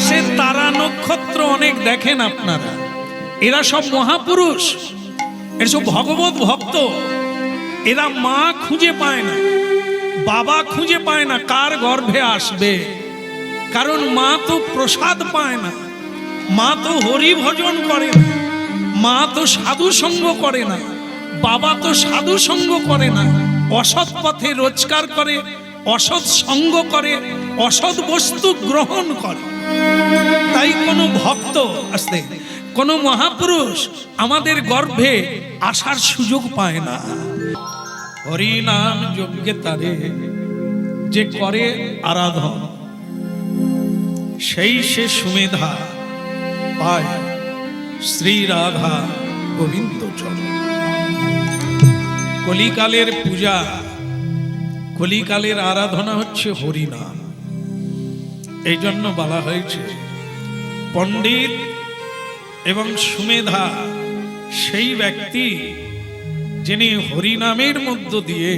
আকাশের তারা নক্ষত্র অনেক দেখেন আপনারা, এরা সব মহাপুরুষ, এরা সব ভগবত ভক্ত। এরা মা খুঁজে পায় না, বাবা খুঁজে পায় না কার গর্ভে আসবে, কারণ মা তো প্রসাদ পায় না, মা তো হরি ভজন করে না, মা তো সাধু সঙ্গ করে না, বাবা তো সাধু সঙ্গ করে না, অসৎ পথে রোজগার করে, অসৎ সঙ্গ করে, অসৎ বস্তু গ্রহণ করে। তাই কোনো ভক্ত আসতে, কোনো মহাপুরুষ আমাদের গর্ভে আসার সুযোগ পায় না। হরি নাম যজ্ঞে তারে যে করে আরাধন, সেই সে সুমেধা পায় শ্রী রাধা গোবিন্দ চরণ। কলিকালের পূজা, কলিকালের আরাধনা হচ্ছে হরি নাম। এই জন্য বলা হয়েছে পণ্ডিত এবং সুমেধা সেই ব্যক্তি যিনি হরিনামের মধ্য দিয়ে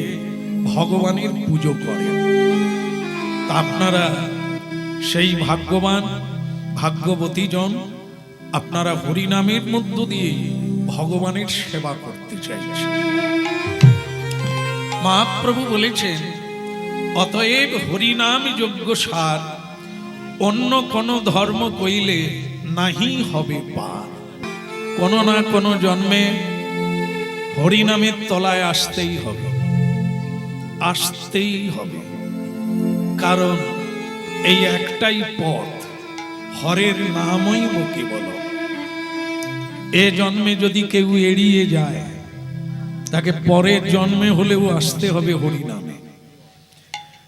ভগবানের পুজো করেন। তা আপনারা সেই ভাগ্যবান ভাগ্যবতী জন, আপনারা হরিনামের মধ্য দিয়ে ভগবানের সেবা করতে চাইছেন। মহাপ্রভু বলেছেন, অতএব হরিনাম যজ্ঞ সার, অন্য কোন ধর্ম কইলে নাহি হবে পার। কোন না কোন জন্মে হরিনামের তলায় আসতেই হবে, আসতেই হবে। কারণ এই একটাই পথ, হরের নামই মুখে বলো। এ জন্মে যদি কেউ এড়িয়ে যায়, তাকে পরের জন্মে হলেও আসতে হবে হরিনামে।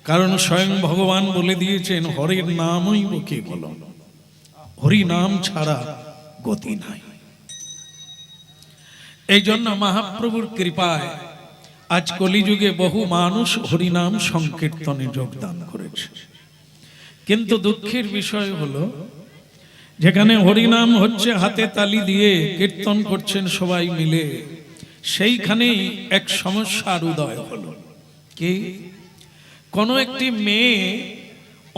কারণ স্বয়ং ভগবান বলে দিয়েছেন, হরের নামই মুখে বলো, হরি নাম ছাড়া গতি নাই। এই জন্য মহাপ্রভুর কৃপায় আজ কলিযুগে বহু মানুষ হরিনাম সংকীর্তনে যোগদান করেছে। কিন্তু দুঃখের বিষয় হলো, যেখানে হরিনাম হচ্ছে হাতে তালি দিয়ে কীর্তন করছেন সবাই মিলে, সেইখানেই এক সমস্যার উদয় হলো। কি? কোন একটি মেয়ে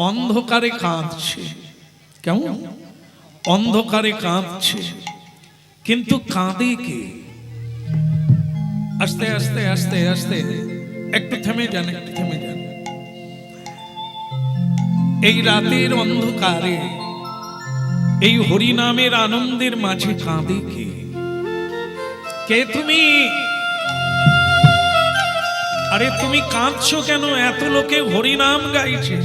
অন্ধকারে কাঁদছে। কেমন? অন্ধকারে কাঁদছে, কিন্তু কাঁদে কে? আস্তে আস্তে আস্তে আস্তে, একটু থেমে যান, একটু থেমে যান। এই রাতের অন্ধকারে এই হরিনামের আনন্দের মাঝে কাঁদে কে? কে তুমি? আরে তুমি কাঁদছো কেন? এত লোকে হরিনাম গাইছে,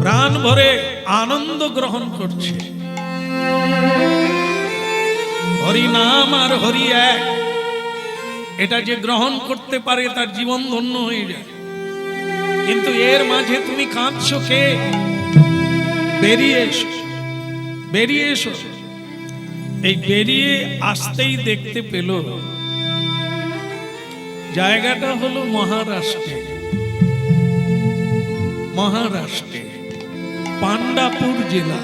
প্রাণ ভরে আনন্দ গ্রহণ করছে। হরিনাম আর হরি এক, এটা যে গ্রহণ করতে পারে তার জীবন ধন্য হয়ে যায়। কিন্তু এর মাঝে তুমি কাঁদছো কে? বেরিয়ে এসো, বেরিয়ে এসো। এই বেরিয়ে আসতেই দেখতে পেল জায়গাটা হলো মহারাষ্ট্রে। মহারাষ্ট্রে পান্ডাপুর জেলা।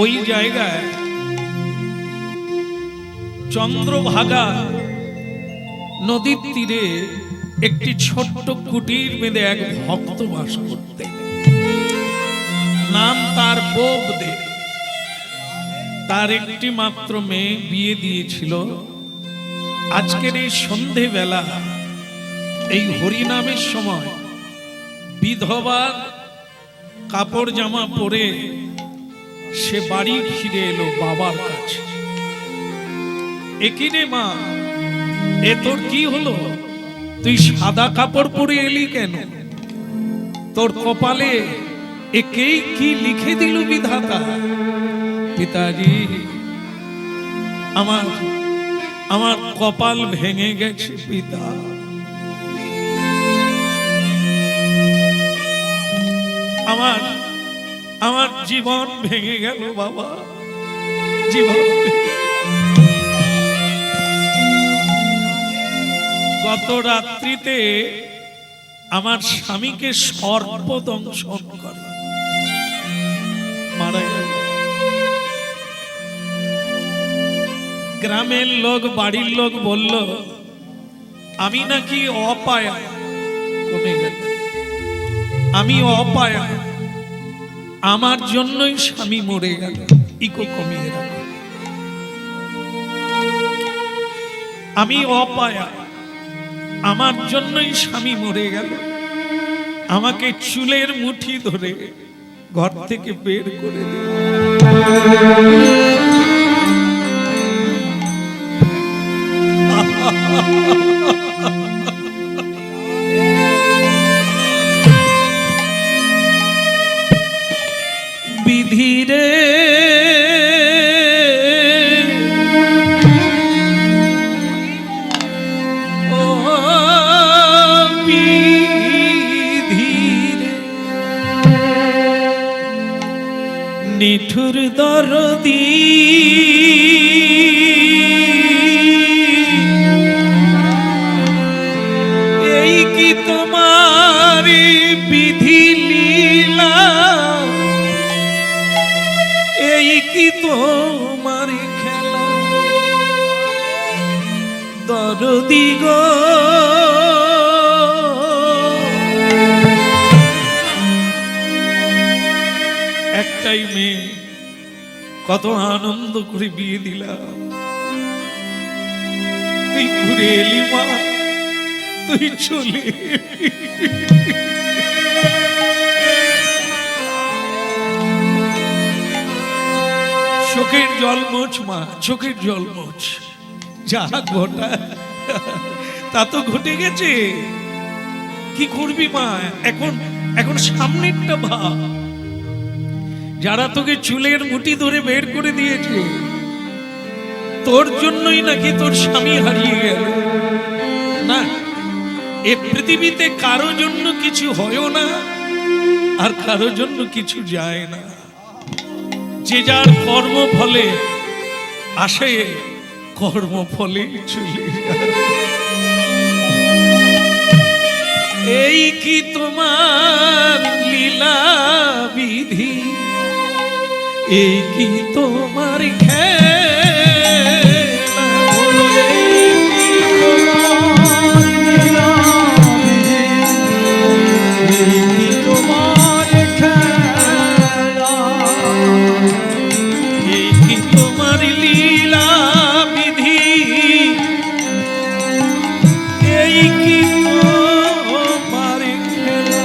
ওই জায়গায় চন্দ্রভাগা নদীর তীরে একটি ছোট্ট কুটির বেঁধে এক ভক্ত বাস করতেন। নাম তার বোবদে। তার একটি মাত্র মেয়ে বিয়ে দিয়েছিল। আজকের এই সন্ধেবেলা এই হরিনামের সময় বিধবার কাপড় জামা পরে সে বাড়ি ফিরে এলো বাবার কাছে। একই রে মা, এ তোর কি হলো? তুই সাদা কাপড় পরে এলি কেন? তোর কপালে একেই কি লিখে দিল বিধাতা? পিতাজি, আমার কপাল ভেঙে গেছে পিতা। আমার জীবন ভেঙে গেল বাবা, জীবন। গত রাত্রিতে আমার স্বামীকে সর্প দংশন করে মারা গেল। গ্রামের লোক, বাড়ির লোক বলল আমি নাকি অপায়া, কমে গেল। আমি অপায়া, আমার জন্যই স্বামী মরে গেল। ইকো কমিয়ে রাখো। আমি অপায়া, আমার জন্যই স্বামী মরে গেল। আমাকে চুলের মুঠি ধরে ঘর থেকে বের করে দিল। বিধিরে ও বিধিরে, নিঠুর দরদি এই কি তোমার বিধি লীলা, এই কি তোমার খেলা দরদি গো। একটাই মেয়ে, কত আনন্দ করে বিয়ে দিলাম, তুই ঘুরে এলি মা, তুই চলে চোখের জল মোছ মা, চোখের জল মোছ। যা ঘটা তা তো ঘটে গেছে, কি করবি মা এখন? এখন সামনেরটা ভাব। যারা তোকে চুলের মুঠি ধরে বের করে দিয়েছে, তোর জন্যই নাকি তোর স্বামী হারিয়ে গেল। না, এ পৃথিবীতে কারো জন্য কিছু হয়ও না, আর কারো জন্য কিছু যায় না। যে যার কর্ম ফলে আসে, কর্ম ফলে চলে যায়। এই কি তোমার লীলা বিধি, এই কি তোমার খেলা, তোমার খেলা, এই কি তোমার লীলা বিধি, এই কি তোমার খেলা,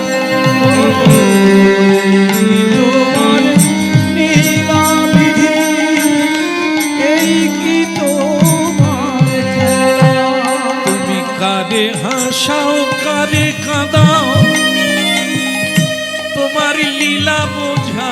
তোমার লীলা বিধি, এই কি তোমার খেলা। তুমি কারে হাসাও কারে কাঁদাও, তোমার লীলা বোঝা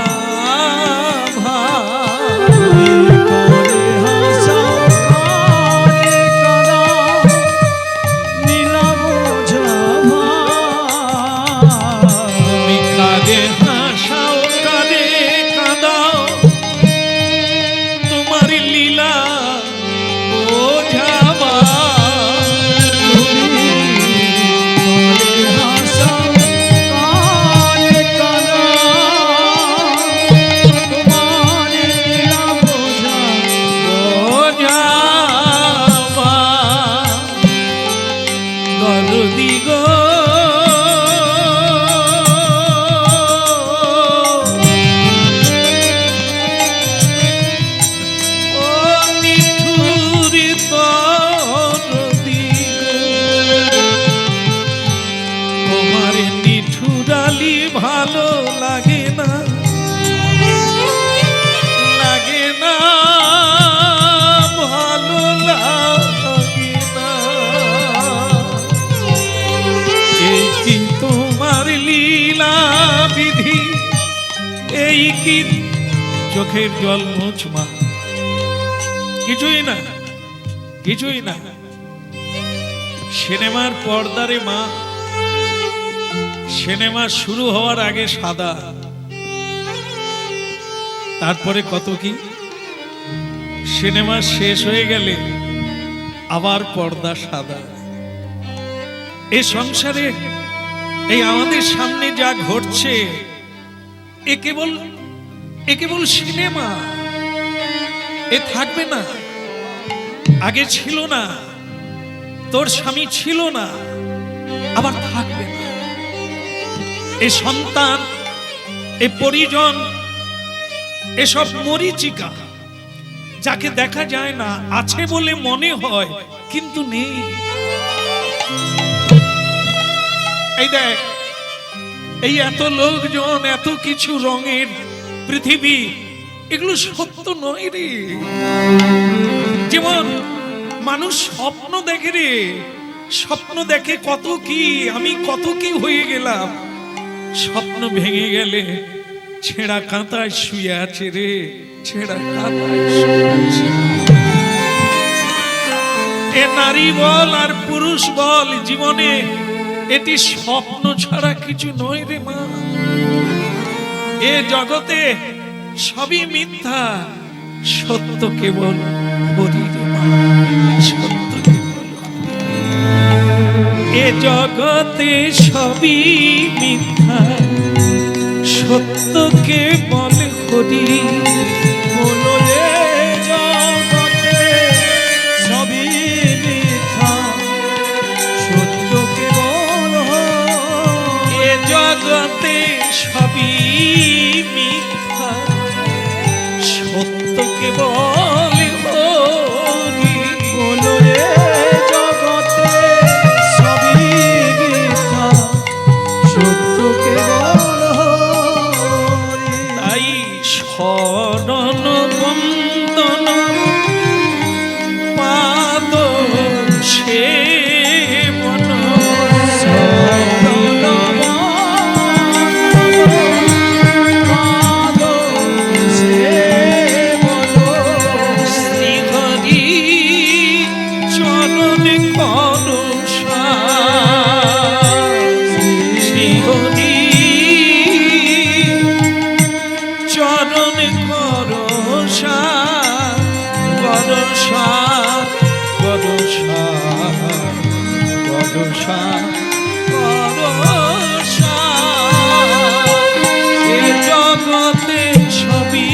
ভালো লাগে না, লাগে না, ভালো লাগে না। এই কি তোমার লীলা বিধি, এই কি চোখের জল মোছ মা। কিছুই না, কিছুই না। সিনেমার পর্দারে মা, সিনেমা শুরু হওয়ার আগে সাদা, তারপরে কত কি, সিনেমা শেষ হয়ে গেলে আবার পর্দা সাদা। এই সংসারে এই আমাদের সামনে যা ঘটছে, এ কেবল সিনেমা, এ থাকবে না। আগে ছিল না, তোর স্বামী ছিল না, আবার থাকবে না। এই সন্তান, এই পরিজন এসব মরীচিকা, যাকে দেখা যায় না, আছে বলে মনে হয় কিন্তু নেই। এই দেখ, এই এত লোকজন, এত কিছু রঙের পৃথিবী, এগুলো সত্য নয় রে। যেমন মানুষ স্বপ্ন দেখে রে, স্বপ্ন দেখে কত কি, আমি কত কি হয়ে গেলাম। স্বপ্ন ভেঙে গেলে ছেঁড়া কাঁথায় শুয়ে আছে রে, ছেঁড়া কাঁথায় শুয়ে আছে। এ নারী বল আর পুরুষ বল, জীবনে এটি স্বপ্ন ছাড়া কিছু নয় রে মা। এ জগতে সবই মিথ্যা, সত্য কেবল হরি রে মা, সত্য কেবল। এ জগতে সবই মিথ্যা, সত্য কেবল হরি। বলো এ জগতে সবই মিথ্যা, সত্য কেবল হরি। এ জগতে সবই মিথ্যা, সত্য কেবল হরি। বলো এ জগতে সবই মিথ্যা, সত্য কেবল হরি। তাই শরণ বন্দন পাদ সেবন, শ্রীহরি চরণ করুষা, শ্রীহরি চরণ করুষা, করুষা, করুষা, করুষা, করুষা। এ জগতে সবই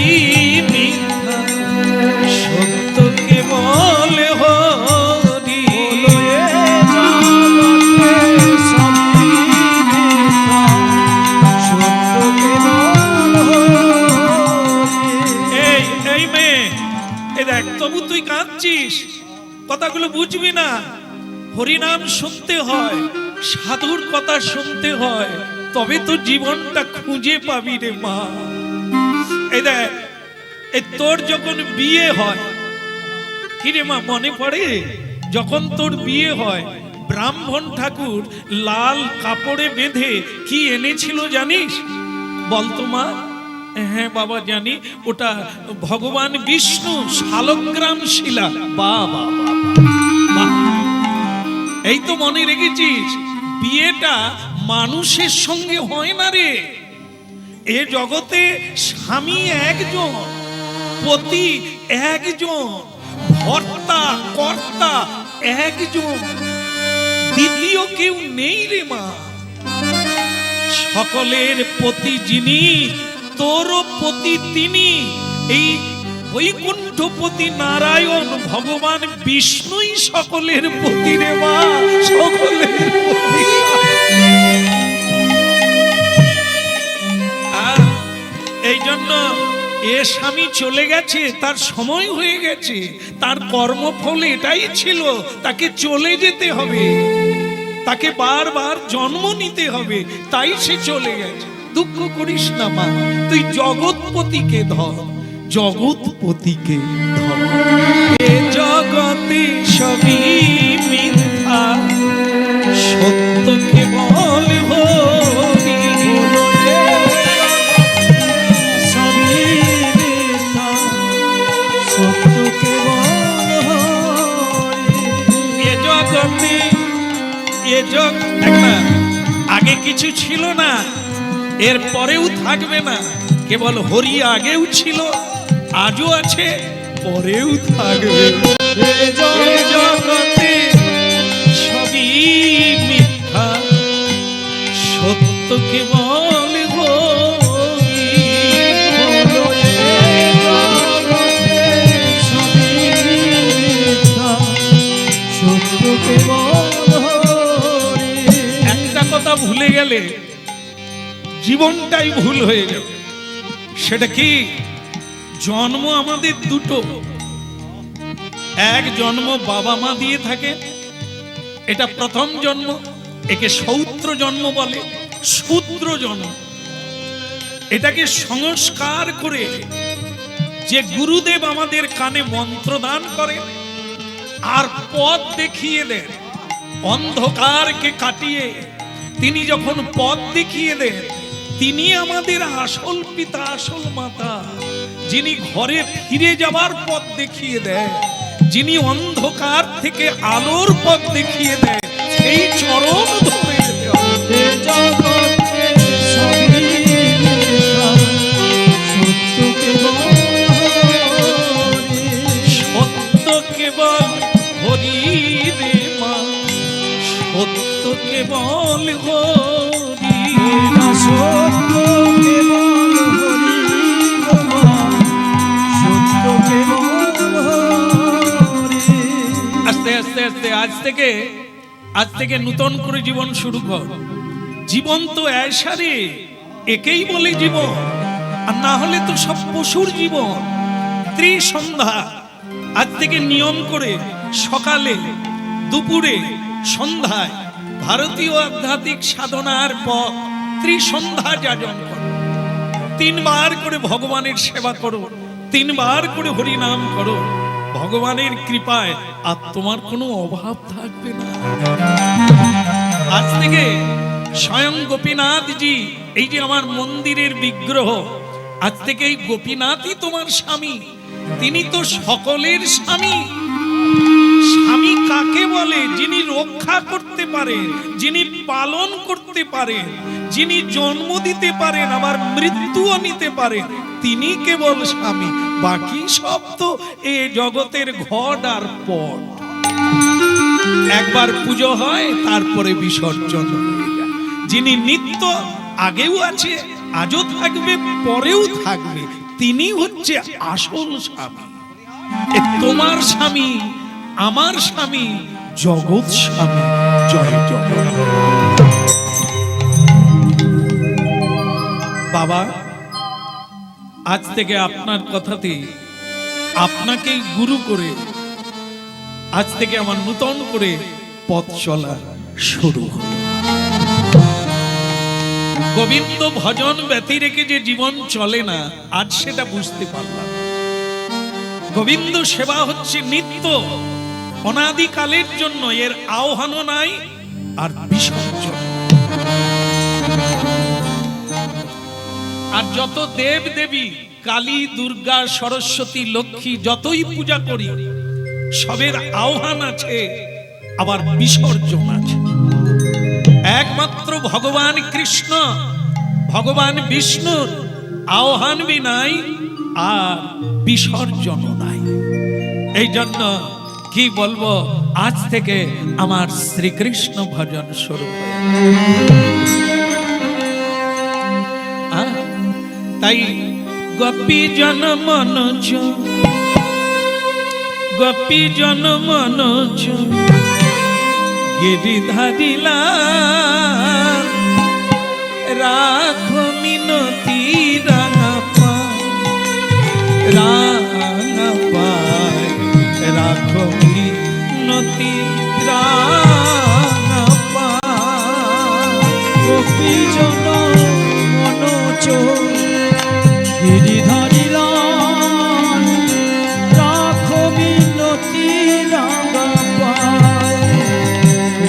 মিথ্যা, সত্য কেবল হরি। এই এই মেয়ে, এ দেখ, তবু তুই কাঁদছিস, কথাগুলো বুঝবি না। হরিনাম শুনতে হয়, সাধুর কথা শুনতে হয়, তবে তো জীবনটা খুঁজে পাবি রে মা। এই দেখ, এই তোর যখন বিয়ে হয়, কি রে মা মনে পড়ে? যখন তোর বিয়ে হয়, ব্রাহ্মণ ঠাকুর লাল কাপড়ে বেঁধে কি এনেছিল জানিস? বলতো মা। হ্যাঁ বাবা জানি, ওটা ভগবান বিষ্ণু শালগ্রাম শিলা। বাবা, এই তো মনে রেখেছিস, বিয়েটা মানুষের সঙ্গে হয় না রে। এ জগতে স্বামী একজন, পতি একজন, ভর্তা কর্তা একজন, দ্বিতীয় কেউ নেই রে মা। সকলের পতি যিনি, তোরও পতি তিনি। এই বৈকুণ্ঠপতি নারায়ণ ভগবান বিষ্ণুই সকলের পতি রে মা, সকলের পতি। এই জন্য এ স্বামী চলে গেছে, তার সময় হয়ে গেছে, তার কর্মফল এটাই ছিল, তাকে চলে যেতে হবে, তাকে বারবার জন্ম নিতে হবে, তাই সে চলে গেছে। দুঃখ করিস না মা, তুই জগৎপতিকে ধর, জগৎপতিকে ধর। এ জগতে সবই মিথ্যা, সত্য কেবল হরি। সবই মিথ্যা, সত্য কেবল হরি। এ জগতে, এ জগ দেখ না, আগে কিছু ছিল না, এর পরেও থাকবে না। কেবল হরি আগেও ছিল, আজও আছে, পরেও থাকবে। এ জগতে সবই মিথ্যা, সত্য কেবল হরি। বলো এ জগতে সবই মিথ্যা, সত্য কেবল হরি। একটা কথা ভুলে গেলে জীবনটাই ভুল হয়ে যাবে। সেটা কি? জন্ম আমাদের দুটো, এক জন্ম বাবা মা দিয়ে থাকে, এটা প্রথম জন্ম, একে সৌত্র জন্ম বলে, শূদ্র জন্ম। এটাকে সংস্কার করে যে গুরুদেব আমাদের কানে মন্ত্র দান করে আর পথ দেখিয়ে দেন, অন্ধকারকে কাটিয়ে তিনি যখন পথ দেখিয়ে দেন, তিনি আমাদের আসল পিতা, আসল মাতা, যিনি ঘরে ফিরে যাবার পথ দেখিয়ে দেন, যিনি অন্ধকার থেকে আলোর পথ দেখিয়ে দেন, সেই চরণ ধরে যেতে হবে। এ জগতে সবই মিথ্যা, সত্য কেবল হরি। সত্য কেবল হরি রে মা, সত্য কেবল হরি। না সত্য কেবল হরি গো মা, সত্য কেবল হরি। আস্তে আস্তে আস্তে আজ থেকে নতুন করে জীবন শুরু কর। জীবন তো ऐसा রে, একেই বলে জীবন, আর না হলে তো সব পশুর জীবন। ত্রিসন্ধ্যা আজ থেকে নিয়ম করে সকালে, দুপুরে, সন্ধ্যায় ভারতীয় আধ্যাত্মিক সাধনার পথ ত্রিসন্ধ্যা যাজন করো। 3 বার করে ভগবানের সেবা করো, 3 বার করে হরি নাম করো। ভগবানের কৃপায় আর তোমার কোনো অভাব থাকবে না। আজ থেকে স্বয়ং গোপীনাথজি, এই যে আমার মন্দিরের বিগ্রহ, আজ থেকে এই গোপীনাথই তোমার স্বামী। তিনি তো সকলের স্বামী। স্বামী কাকে বলে? যিনি রক্ষা করতে পারেন, যিনি পালন করতে পারেন, যিনি জন্ম দিতে পারেন আবার মৃত্যুও নিতে পারেন, তিনি কেবল স্বামী। বাকি সব তো এ জগতের ঘট আর পট। একবার পুজো হয়, তারপরে বিসর্জন হয়ে যায়। যিনি নিত্য, আগেও আছে, আজও থাকবে, পরেও থাকবে, তিনি হচ্ছে আসল স্বামী। এ তোমার স্বামী, আমার স্বামী, জগৎ স্বামী। জয় জগৎ। বাবা, আজ থেকে আপনার কথাতে, আপনাকেই গুরু করে আজ থেকে আমার নূতন করে পথ চলা শুরু হলো। গোবিন্দ ভজন ব্যতি রেখে যে জীবন চলে না, আজ সেটা বুঝতে পারলাম। গোবিন্দ সেবা হচ্ছে নিত্য, অনাদিকালের জন্য, এর আহ্বানও নাই আর বিসর্জন। আর যত দেব দেবী, কালী, দুর্গা, সরস্বতী, লক্ষ্মী যতই পূজা করি, সবের আহ্বান আছে, আবার বিসর্জন আছে। একমাত্র ভগবান কৃষ্ণ, ভগবান বিষ্ণুর আহ্বান বি নাই আর বিসর্জন নাই। এই জন্য কি বলবো, আজ থেকে আমার শ্রীকৃষ্ণ ভজন শুরু হয়। তাই গোপী জন মনোজ, গোপী জন মনোজ গিরিধারিলা, রাখো মিনতি রাঙা পায়, রাঙা পায়, রাখো মিনতি রাঙা পায়। গোপী জন মনোজ গিরিধারিলা, রাখো মিনতি রাঙা পায়,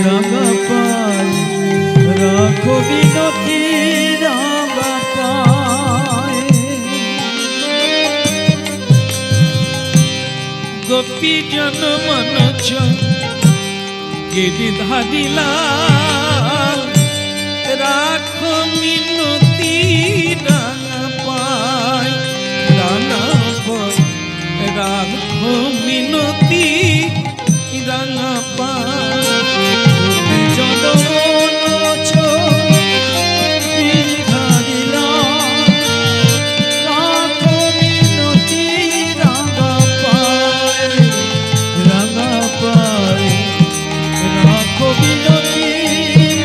রাঙা পায়, রাখো মিনতি রাঙা পায়। গোপী জন মনোজ গিরিধারিলা, রাখো মিনতি রাঙা পায়, রাঙা পায়, রাখো মিনতি রাঙা পায়। জন মনোজ গিরিধারিলা, রাখো মিনতি রাঙা পায়, রাঙা পায়, রাখো মিনতি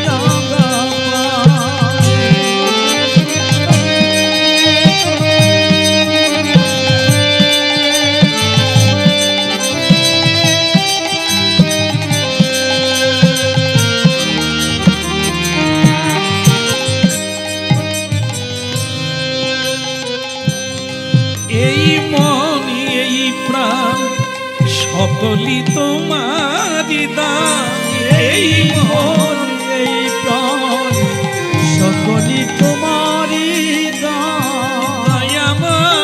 রাঙা পায়। মন এই প্রাণ সকলই তোমারি দান। এই মন এই প্রাণ সকলই তোমারি দান। দয়াময়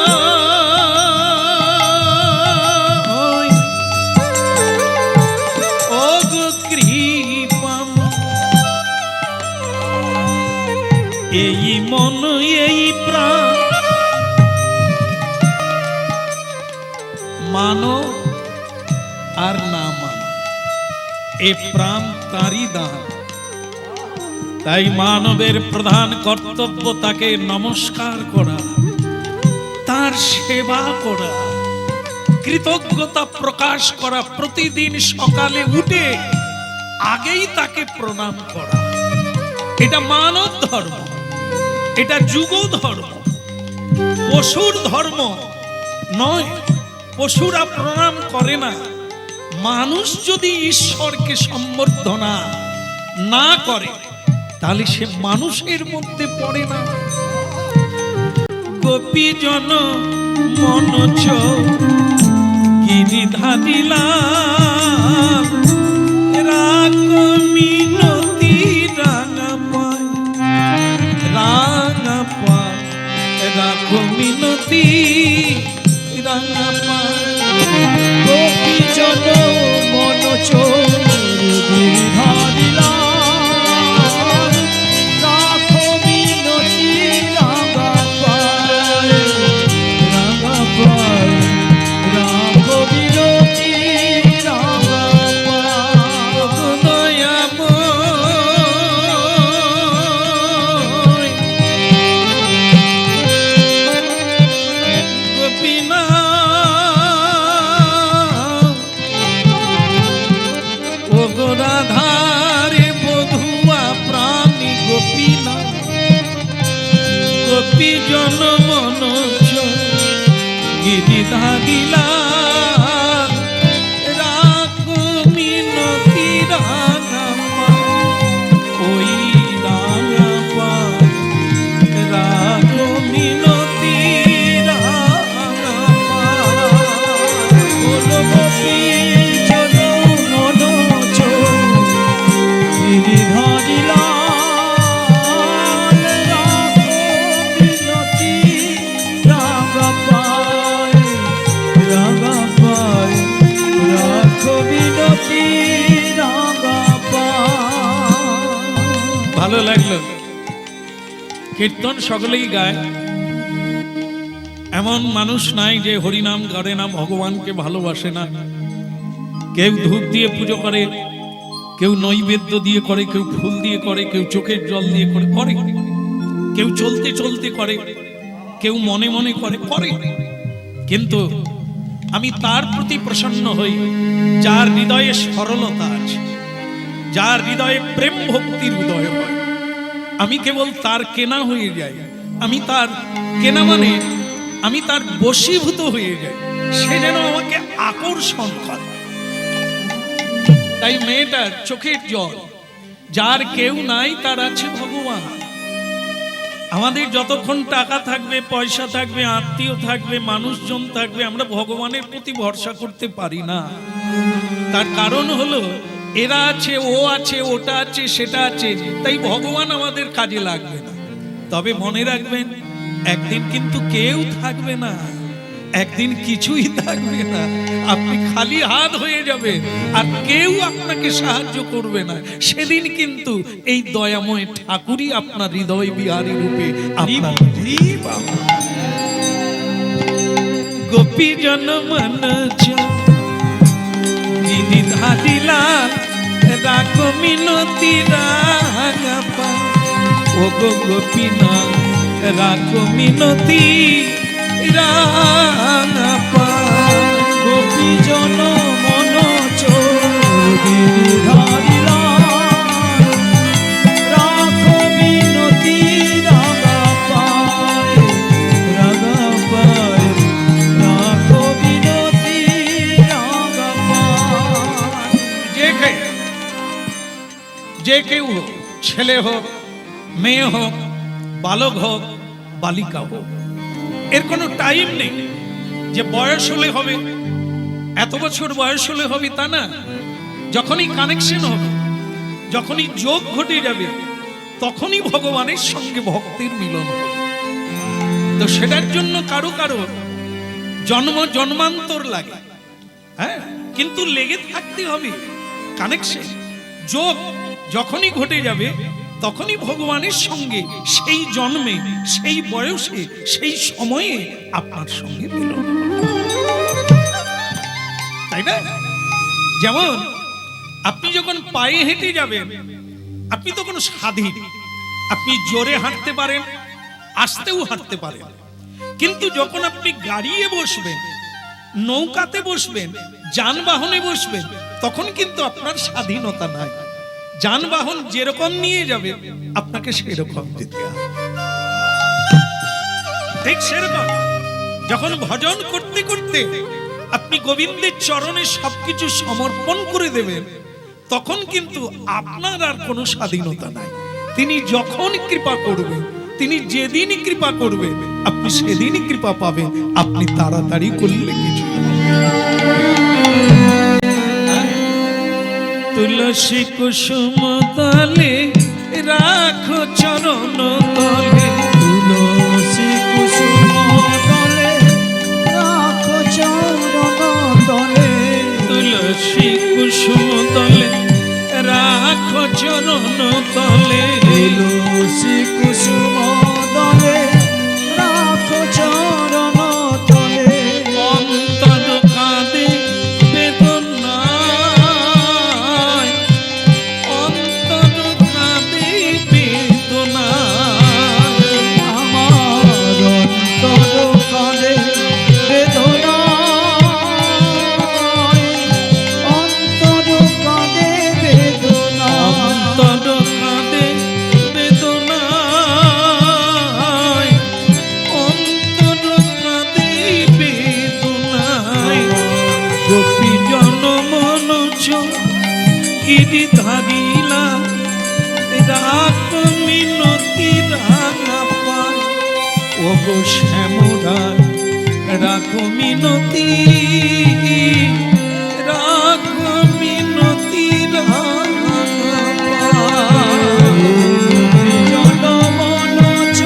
ও গো কৃপাম, এই মন এই প্রাণ মানো আর না মানো, এ প্রাণ তারই দান। তাই মানবের প্রধান কর্তব্য তাকে নমস্কার করা, তার সেবা করা, কৃতজ্ঞতা প্রকাশ করা, প্রতিদিন সকালে উঠে আগেই তাকে প্রণাম করা। এটা মানব ধর্ম, এটা যুগ ধর্ম, পশুর ধর্ম নয়। পশুরা প্রণাম করে না। মানুষ যদি ঈশ্বরকে সম্বর্ধনা না করে তাহলে সে মানুষের মধ্যে পড়ে না। গোপীজন মনোজ গিরিধারিলা রাগ মিনতি রাঙা পায়, রাঙা পায় রাগ মিনতি রাঙা পায়। গোপীজন মনোজ গিরিধারিলা রাখো মিনতি রাঙা পায়, রাঙা পায় রাখো মিনতি রাঙা পায়। দয়াময় গোপীনাথ ও গো রাধারে বধুয়া প্রাণী গোপীনাথ, গোপীজন মনোজ গিরিধারিলা রাখো মিনতি রাঙা পায়, ওই রাঙা পায় রাখো মিনতি রাঙা পায়। বলো গোপীজন মনোজ গিরিধারিলা রাখো মিনতি রাঙা পায়, রাঙা পায় রাখো মিনতি রাঙা পায়। ভালো লাগলো। কীর্তন সকলেই গায়, এমন মানুষ নাই যে হরিনাম করে না, ভগবানকে ভালোবাসে না। কেউ ধূপ দিয়ে পুজো করে, কেউ নৈবেদ্য দিয়ে করে, কেউ ফুল দিয়ে করে, কেউ চোখের জল দিয়ে করে, কেউ চলতে চলতে করে, কেউ মনে মনে করে। কিন্তু আমি তার প্রতি প্রসন্ন হই যার হৃদয়ে সরলতা আছে, যার হৃদয়ে প্রেম ভক্তির উদয় হয়। আমি কেবল তার কেনা হয়ে যাই। আমি তার কেনা মানে আমি তার বশীভূত হয়ে যাই, সে যেন আমাকে আকর্ষণ করে। তাই মেয়েটার চোখের জল, যার কেউ নাই তার আছে ভগবান। আমাদের যতক্ষণ টাকা থাকবে, পয়সা থাকবে, আত্মীয় থাকবে, মানুষজন থাকবে, আমরা ভগবানের প্রতি ভরসা করতে পারি না। তার কারণ হলো এরা আছে, ও আছে, ওটা আছে, সেটা আছে, তাই ভগবান আমাদের কাজে লাগবে না। তবে মনে রাখবেন, একদিন কিন্তু কেউ থাকবে না, একদিন কিছুই থাকবে না। আপনি খালি হাত হয়ে যাবেন আর কেউ আপনাকে সাহায্য করবে না। সেদিন কিন্তু এই দয়াময় ঠাকুরই আপনার হৃদয় বিহারী রূপে আপনার গোপী জনমনজ গিরিধারিলা রাখো মিনতি রাঙা পায়, ও গো গোপীনাথ রাখো মিনতি রাঙা পায়। গোপীজন মনোজ গিরিধারিলা রাখো মিনতি রাঙা পায়, রাঙা পায় রাখো মিনতি রাঙা পায়। যে কেউ হোক, ছেলে হোক, মেয়ে হোক, বালক হোক, বালিকা হোক, এর কোনো টাইম নেই। যে বয়স হলে হবে, এত বছর বয়স হলে হবে তা না। যখনই কানেকশন হবে, যখনই যোগ ঘটে যাবে, তখনই ভগবানের সঙ্গে ভক্তের মিলন হবে। তো সেটার জন্য কারো কারো জন্ম জন্মান্তর লাগে, হ্যাঁ, কিন্তু লেগে থাকতে হবে। কানেকশন, যোগ যখনই ঘটে যাবে, তখনই ভগবানের সঙ্গে সেই জন্মে, সেই বয়সে, সেই সময়ে আপনার সঙ্গে মিলন, তাই না? যেমন আপনি যখন পায়ে হেঁটে যাবেন, আপনি তখন স্বাধীন। আপনি জোরে হাঁটতে পারেন, আস্তেও হাঁটতে পারেন। কিন্তু যখন আপনি গাড়িতে বসবেন, নৌকাতে বসবেন, যানবাহনে বসবেন, তখন কিন্তু আপনার স্বাধীনতা নাই। যানবাহন যেরকম নিয়ে যাবে, আপনাকে সেরকম যেতে হবে। ঠিক সেরকম যখন ভজন করতে করতে আপনি গোবিন্দের চরণে সবকিছু সমর্পণ করে দেবেন, তখন কিন্তু আপনার আর কোনো স্বাধীনতা নাই। তিনি যখন কৃপা করবেন, তিনি যেদিনই কৃপা করবেন, আপনি সেদিনই কৃপা পাবেন। আপনি তাড়াতাড়ি করলে কিছু হবে। তুলসী কুসুম তলে রাখো চরণ তলে, তুলসী কুসুম তলে রাখো চরণ তলে, তুলসী কুসুম তলে রাখো চরণ তলে, তুলসী কুসুম তলে রাখো চরণ তলে। অন্তর কাঁদে বেদনায়, অন্তর কাঁদে বেদনায়, আমার অন্তর কাঁদে বেদনায়, অন্তর কাঁদে বেদনায়, অন্তর কাঁদে বেদনায়, অন্তর কাঁদে বেদনায়। গোপী জনমনোজ গিরি ধারিলা, রাখ মিনতি রাঙা পায়। ও গো শ্যামরায় রাখ মিনতি, রাখ মিনতি রাঙা পায়। জনমনোজ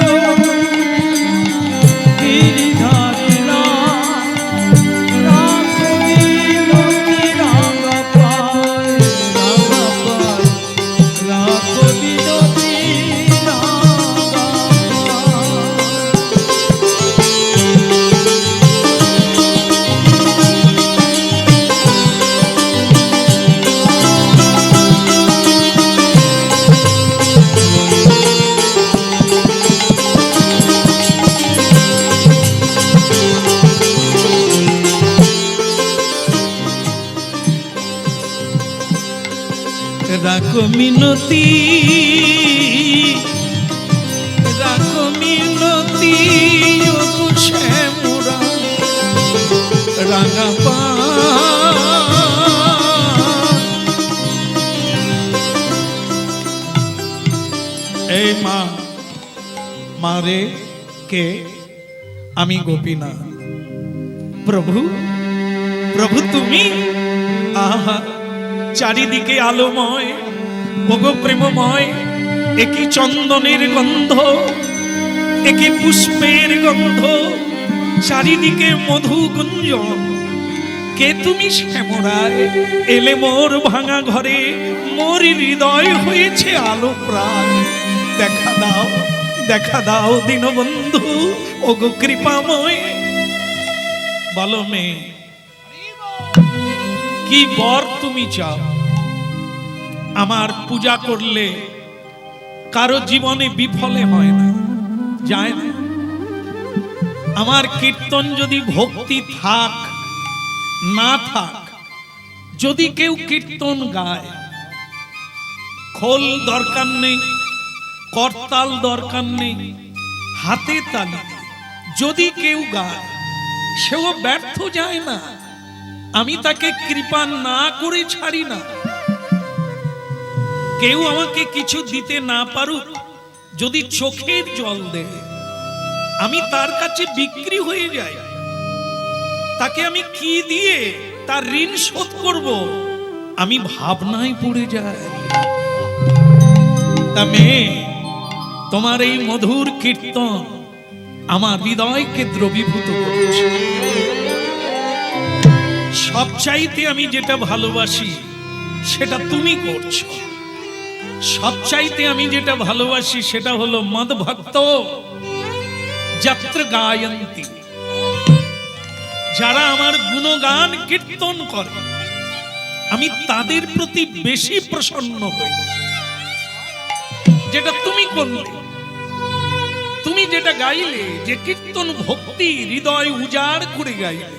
গিরিধারিলা, রাখ মিনতি রাঙা পায়, রাঙা পায়, রাখ মিনতি রাঙা পায়। রাখ মিনতি, রাখ মিনতি, ও গো শ্যামরা রাঙা পায়। এই মা, মারে কে? আমি গোপীনাথ। প্রভু, প্রভু তুমি? আহা, চারিদিকে আলোময়, ওগো প্রেমময়। একই চন্দনের গন্ধ, একই পুষ্পের গন্ধ, চারিদিকে মধু গুঞ্জন। কে তুমি শ্যামরায়? এলে মোর ভাঙা ঘরে, মোর হৃদয় হয়েছে আলো প্রাণ। দেখা দাও, দেখা দাও দীনবন্ধু, ওগো কৃপাময়। বলো মেয়ে, কি বর তুমি চাও? আমার পূজা করলে কারো জীবনে বিফলে হয় না, যায় না। আমার কীর্তন যদি ভক্তি থাক না থাক, যদি কেউ কীর্তন গায়, খোল দরকার নেই, করতাল দরকার নেই, হাতে তালি যদি কেউ গায়, সেও ব্যর্থ যায় না। আমি তাকে কৃপা না করে ছাড়ি না। কেউ আমাকে কিছু দিতে না পারুক, যদি চোখের জল দেয়, আমি তার কাছে বিক্রি হয়ে যাই। তাকে আমি কি দিয়ে তার ঋণ শোধ করব, আমি ভাবনায় পড়ে যাই। তা মেয়ে, তোমার এই মধুর কীর্তন আমার হৃদয়কে দ্রবীভূত করেছে। সবচাইতে আমি যেটা ভালোবাসি সেটা তুমি করছো। সবচাইতে আমি যেটা ভালোবাসি সেটা হলো মদভক্ত যত্র গায়ন্তি, যারা আমার গুণগান কীর্তন করে আমি তাদের প্রতি বেশি প্রসন্ন হই। যেটা তুমি করলে, তুমি যেটা গাইলে, যে কীর্তন ভক্তি হৃদয় উজাড় করে গাইলে,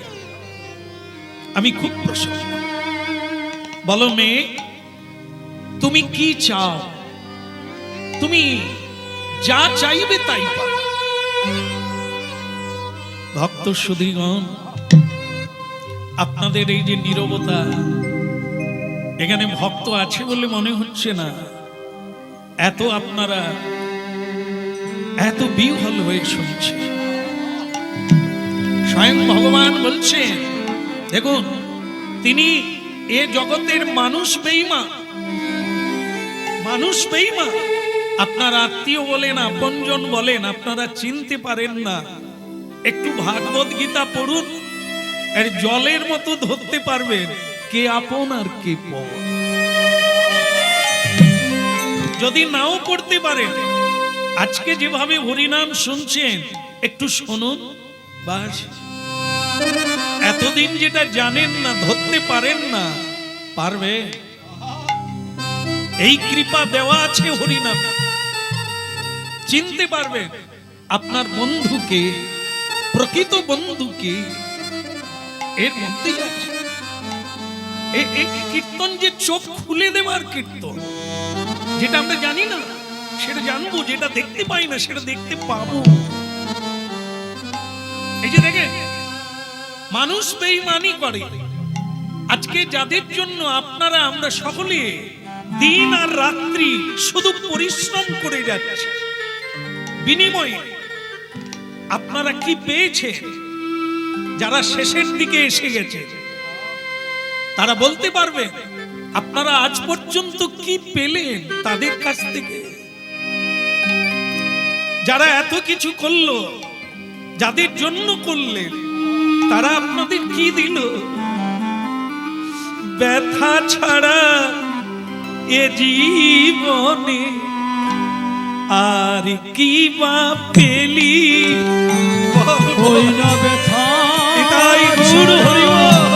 আমি খুব প্রসন্ন। বলো মেয়ে, তুমি কি চাও? তুমি যা চাইবে তাই পাবে। ভক্ত সুধীগণ, আপনাদের এই যে নীরবতা, এখানে ভক্ত আছে বলে মনে হচ্ছে না। এত আপনারা এত বিহ্বল হয়ে শুনছে। স্বয়ং ভগবান বলছেন, দেখুন, তিনি এ জগতের মানুষ বেঈমান, মানুষ বেঈমান। আপনার আত্মীয় বলেন, আপনজন বলেন, আপনারা চিনতে পারেন না। একটু ভাগবত গীতা পড়ুন, এর জলের মতো ধরতে পারবেন কে আপন আর কে পর। যদি নাও পড়তে পারেন, আজকে যেভাবে হরিনাম শুনছেন একটু শুনুন, বাস। এতদিন যেটা জানেন না, ধরতে পারেন না, পারবে। এই কৃপা দেওয়া আছে হরিনাম, চিনতে পারবেন আপনার বন্ধুকে, প্রকৃত বন্ধুকে এর মধ্যেই আছে। এই কীর্তন যে চোখ খুলে দেওয়ার কীর্তন, যেটা আমরা জানি না সেটা জানবো, যেটা দেখতে পাই না সেটা দেখতে পাবো। এই যে দেখেন, মানুষ বেঈমানি করে। আজকে যাদের জন্য আপনারা আমরা সকলে দিন আর রাত্রি শুধু পরিশ্রম করে যাচ্ছে, বিনিময়ে আপনারা কি পেয়েছেন? যারা শেষের দিকে এসে গেছে তারা বলতে পারবে আপনারা আজ পর্যন্ত কি পেলেন তাদের কাছ থেকে। যারা এত কিছু করলো, যাদের জন্য করলেন, তারা আপনাদের কি দিল? ব্যথা ছাড়া এ জীবনে আর কি বা পেলি? ওই না ব্যথা এটাই গুরু হরিবল।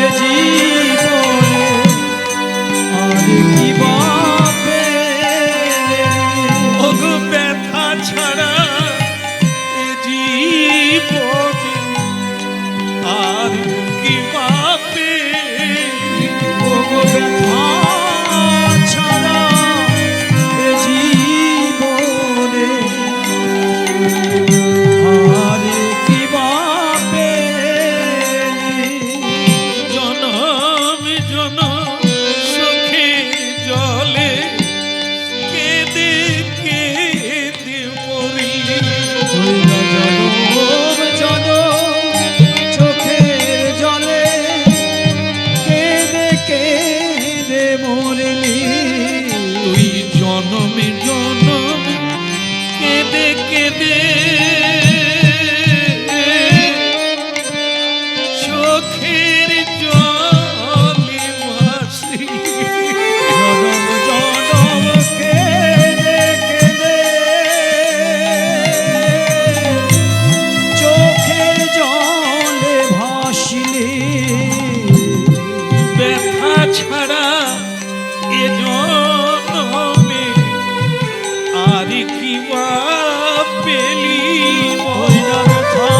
এ জীবনে আর কি বা পেলি? ওগো ব্যথা ছাড়া এ জীবনে আর কি বা পেলি? ওগো ব্যথা ছাড়া এ জীবনে আর কি বা পেলি? জনম জনম চোখে জলে কেঁদে কেঁদে মরি। ওই না জনম জনম চোখের জলে কেঁদে কেঁদে মরলি। তুই জনমে জনম কেঁদে কেঁদে চোখের জলে ভাসি। জনম জনম কেঁদে কেঁদে চোখের জলে ভাসলি। ব্যথা ছাড়া এ জনমে আর কি বা পেলি? ওই না ব্যথা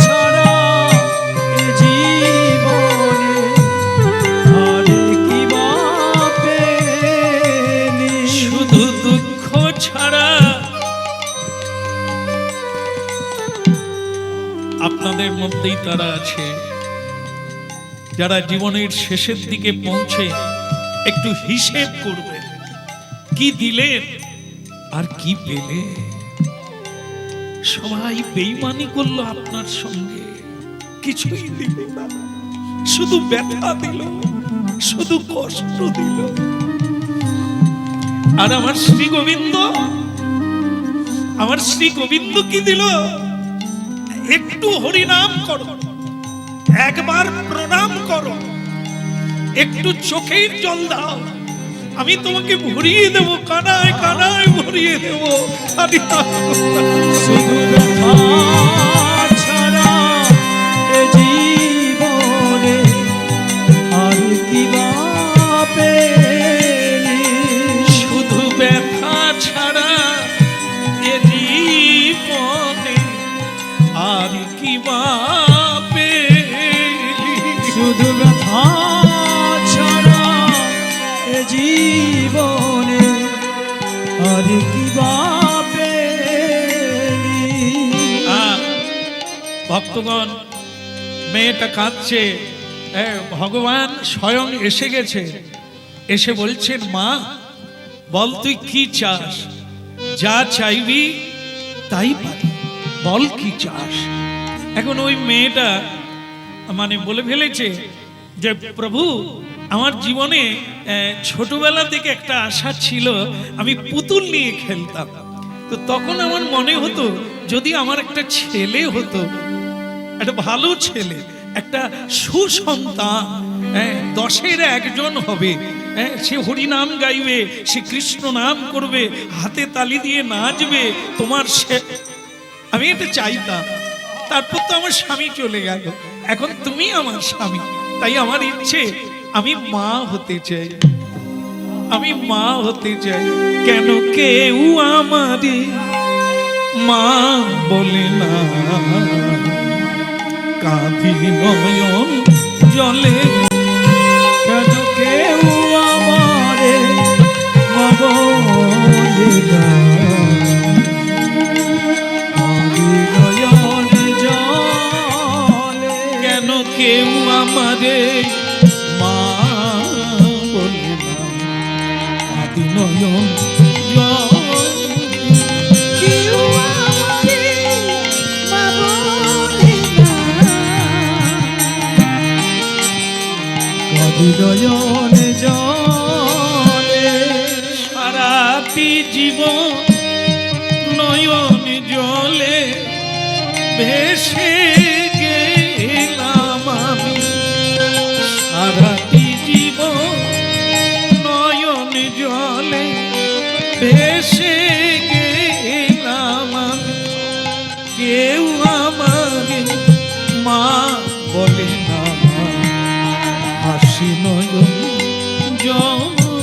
ছাড়া এ জীবনে আর কি বা পেলি? শুধু দুঃখ ছাড়া। আপনাদের মধ্যেই তারা আছে যারা জীবনের শেষের দিকে পৌঁছে একটু হিসেব করবেন, কি দিলেন আর কি পেলেন। সবাই বেঈমানি করলো আপনার সঙ্গে, কিছুই দিল না, শুধু ব্যথা দিল, শুধু কষ্ট দিল। আর আমার শ্রী গোবিন্দ, আমার শ্রী গোবিন্দ কি দিল? একটু হরিনাম করো, একবার প্রণাম করো, একটু চোখের জল দাও, আমি তোমাকে ভরিয়ে দেবো, কানায় কানায় ভরিয়ে দেবো। শুধু ব্যথা ছাড়া এ জীবনে আর কি বা পেলি? শুধু ব্যথা ছাড়া এ জীবনে আর কি বা পেলি? শুধু ব্যথা ছাড়া এ জীবনে আর কি বা পেলি? ভক্তগণ, মেয়েটা কাঁদছে, ভগবান স্বয়ং এসে গেছে, এসে বলছেন, মা বল তুই কি চাস, যা চাইবি তাই পাবি, বল কি চাস। এখন ওই মেয়েটা মানে বলে ফেলেছে যে প্রভু, আমার জীবনে ছোটবেলা থেকে একটা আশা ছিল, আমি পুতুল নিয়ে খেলতাম। তো তখন আমার মনে হতো যদি আমার একটা ছেলে হতো, একটা ভালো ছেলে, একটা সুসন্তান, 10-এর একজন হবে, সে হরিনাম গাইবে, সে কৃষ্ণ নাম করবে, হাতে তালি দিয়ে নাচবে, তোমার সে, আমি এটা চাইতাম। তারপর তো আমার স্বামী চলে গেল, এখন তুমি আমার স্বামী, তাই আমার ইচ্ছে আমি মা হতে চাই, আমি মা হতে চাই। কেন কেউ আমারে মা বলে না, কাঁদি নয়ন জলে। কেন কেউ আমারে মা বলে না, আমি নয়ন জলে। কেন কেউ আমারে মা বলে না, কাঁদি নয়ন জলে। কেউ আমারে মা বলে না, কাঁদি নয়ন জলে। সারাটি জীবন নয়ন জলে ভেসে গেলাম আমি, সারাটি জীবন নয়ন জলে ভেসে গেলাম আমি। কেউ আমাকে মা বলে না, হাসি নয়ন জলে।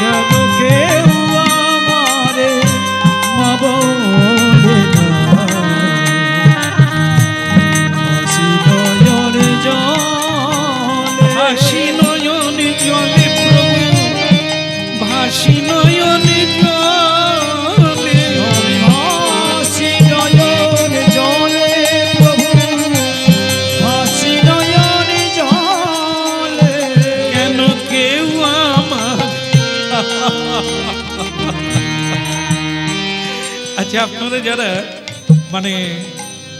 কেন কেউ আমারে মা বলে না, হাসি নয়ন জলে। ভাসি নয়ন জলে প্রভু, ভাসি নয়ন জলে। হাসি নয়ন জলে প্রভু, হাসি নয়ন জলে। কেন কেউ আমার আচ্ছা, আপনারা যারা মানে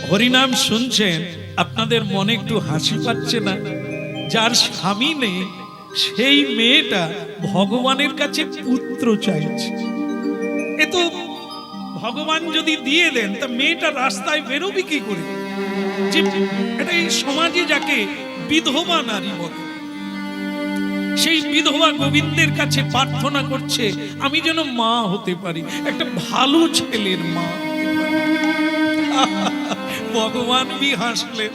হরিনাম শুনছেন, আপনাদের মনে একটু হাসি পাচ্ছে না? যার স্বামী নেই সেই মেয়েটা ভগবানের কাছে পুত্র চাইছে। এ তো ভগবান যদি দিয়ে দেন, তা মেয়েটা রাস্তায় বেরোবে কি করে? যে এটা এই সমাজে যাকে বিধবা নারী বলে, সেই বিধবা গোবিন্দের কাছে প্রার্থনা করছে, আমি যেন মা হতে পারি, একটা ভালো ছেলের মা হতে পারি। ভগবান বি হাসলেন,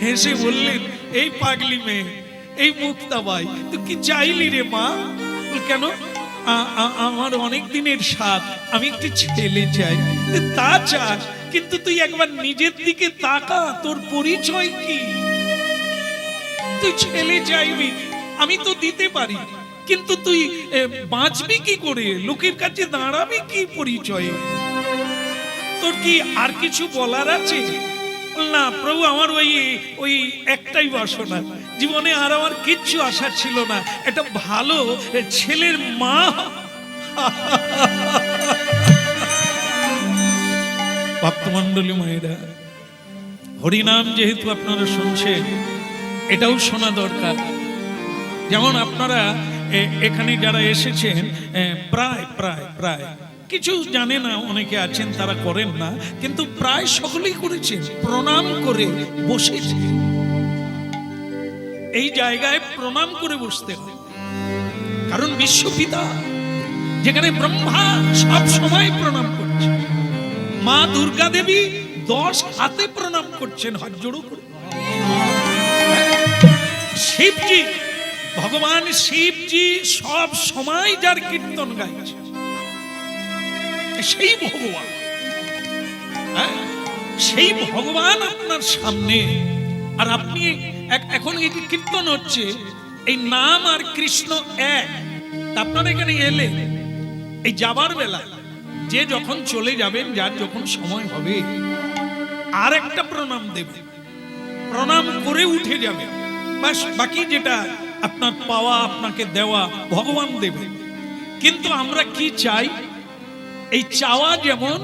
হেসে বললেন, এই পাগলি মেয়ে, এই মুক্তাবাই, তুই কি চাইলি রে মা? কেন? আমার অনেক দিনের স্বাদ, আমি একটি ছেলে চাই। তা চাস, কিন্তু তুই একবার নিজের দিকে তাকা, তোর পরিচয় কি? তুই ছেলে চাইবি, আমি তো দিতে পারি, কিন্তু তুই বাঁচবি কি করে? লোকের কাছে দাঁড়াবি কি পরিচয়ে? তোর কি আর কিছু বলার আছে? না প্রভু, আমার ওই একটাই বাসনা, জীবনে আর আমার কিচ্ছু আশা ছিল না, একটা ভালো ছেলের মা। ভক্তমণ্ডলী মায়েরা, হরিনাম যেহেতু আপনারা শুনছেন, এটাও শোনা দরকার। যেমন আপনারা এখানে যারা এসেছেন প্রায় প্রায় প্রায় কিছু জানে না, অনেকে আছেন তারা করেন না, কিন্তু প্রায় সকলেই করেছেন, প্রণাম করে বসেছে। এই জায়গায় প্রণাম করে বসতে হয়, কারণ বিশ্বপিতা যেখানে ব্রহ্মা সব সময় প্রণাম করছে, মা দুর্গা দেবী 10 হাতে প্রণাম করছেন, হাত জোড়ো করে। শিবজি, ভগবান শিবজি সব সময় যার কীর্তন গাইছে, সেই ভগবান, সেই ভগবান আপনার সামনে। আর আপনি এখন এই যে কীর্তন হচ্ছে, এই নাম আর কৃষ্ণ এক। আপনারা এখানে এলে এই যাবার বেলা যে যখন চলে যাবেন, যার যখন সময় হবে আর একটা প্রণাম দেবে, প্রণাম করে উঠে যাবে, বাস বাকি যেটা আপনার পাওয়া, আপনাকে দেওয়া ভগবান দেবে। কিন্তু আমরা কি চাই? এই চাওয়া যেমন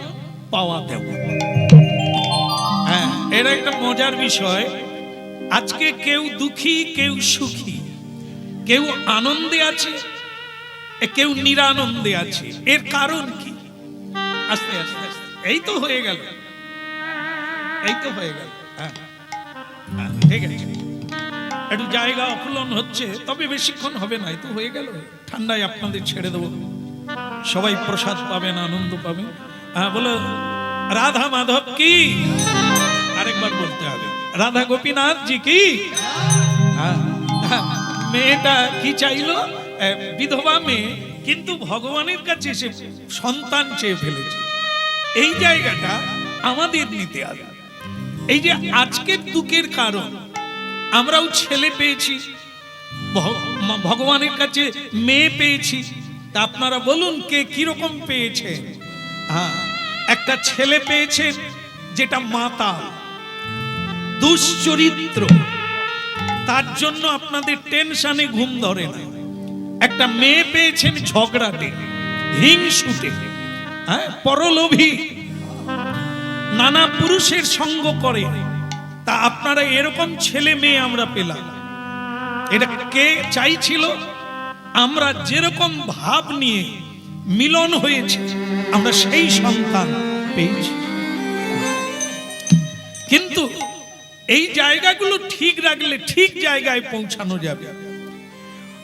পাওয়া দেওয়া। হ্যাঁ, এর একটা মজার বিষয়। আজকে কেউ দুঃখী, কেউ সুখী, কেউ আনন্দে আছে, কেউ নিরানন্দে আছে। এর কারণ কি? আস্তে আস্তে আস্তে এই তো হয়ে গেল, এই তো হয়ে গেল। হ্যাঁ, ঠিক আছে, একটু জায়গা অকুলন হচ্ছে, তবে বেশিক্ষণ হবে না, এই তো হয়ে গেল। ঠান্ডায় আপনাদের ছেড়ে দেবো, সবাই প্রসাদ পাবেন, আনন্দ পাবেন। হ্যাঁ, বলো রাধা মাধব কি, আরেকবার বলতে হবে, রাধা গোপীনাথ জি কি। মেয়েটা কি চাইলো? বিধবা মেয়ে, কিন্তু ভগবানের কাছে সে সন্তান চেয়ে ফেলেছে। এই জায়গাটা আমাদের নিতে হবে। এই যে আজকের দুঃখের কারণ, আমরাও ছেলে পেয়েছি, ভগবানের কাছে মেয়ে পেয়েছি। তা আপনারা বলুন কে কিরকম পেয়েছে? হ্যাঁ, একটা ছেলে পেয়েছেন যেটা মাতাল, দুশ্চরিত্র, তার জন্য আপনাদের টেনশনে ঘুম ধরে না। একটা মেয়ে পেয়েছেন ঝগড়াটে, হিংসুটে, হ্যাঁ, পরলোভী, নানা পুরুষের সঙ্গ করে। তা আপনারা এরকম ছেলে মেয়ে আমরা পেলাম। এটা কে চাইছিল? আমরা যেরকম ভাব নিয়ে মিলন হয়েছে, আমরা সেই সন্তান পেয়েছি। কিন্তু এই জায়গাগুলো ঠিক রাখলে ঠিক জায়গায় পৌঁছানো যাবে।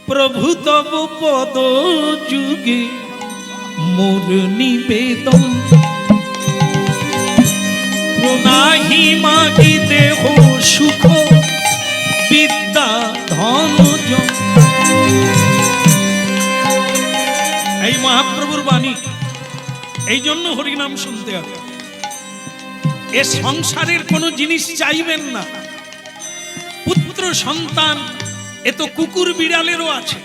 প্রভু তব পদ যুগে মোর নিবেদন, নাহি মাগি দেহ সুখ বিদ্যা ধন জন। এই মহাপ্রভুর বাণী, এই জন্য হরিনাম শুনতে হবে। এ সংসারের কোনো জিনিস চাইবেন না। পুত্র সন্তান এ তো কুকুর বিড়ালেরও আছে।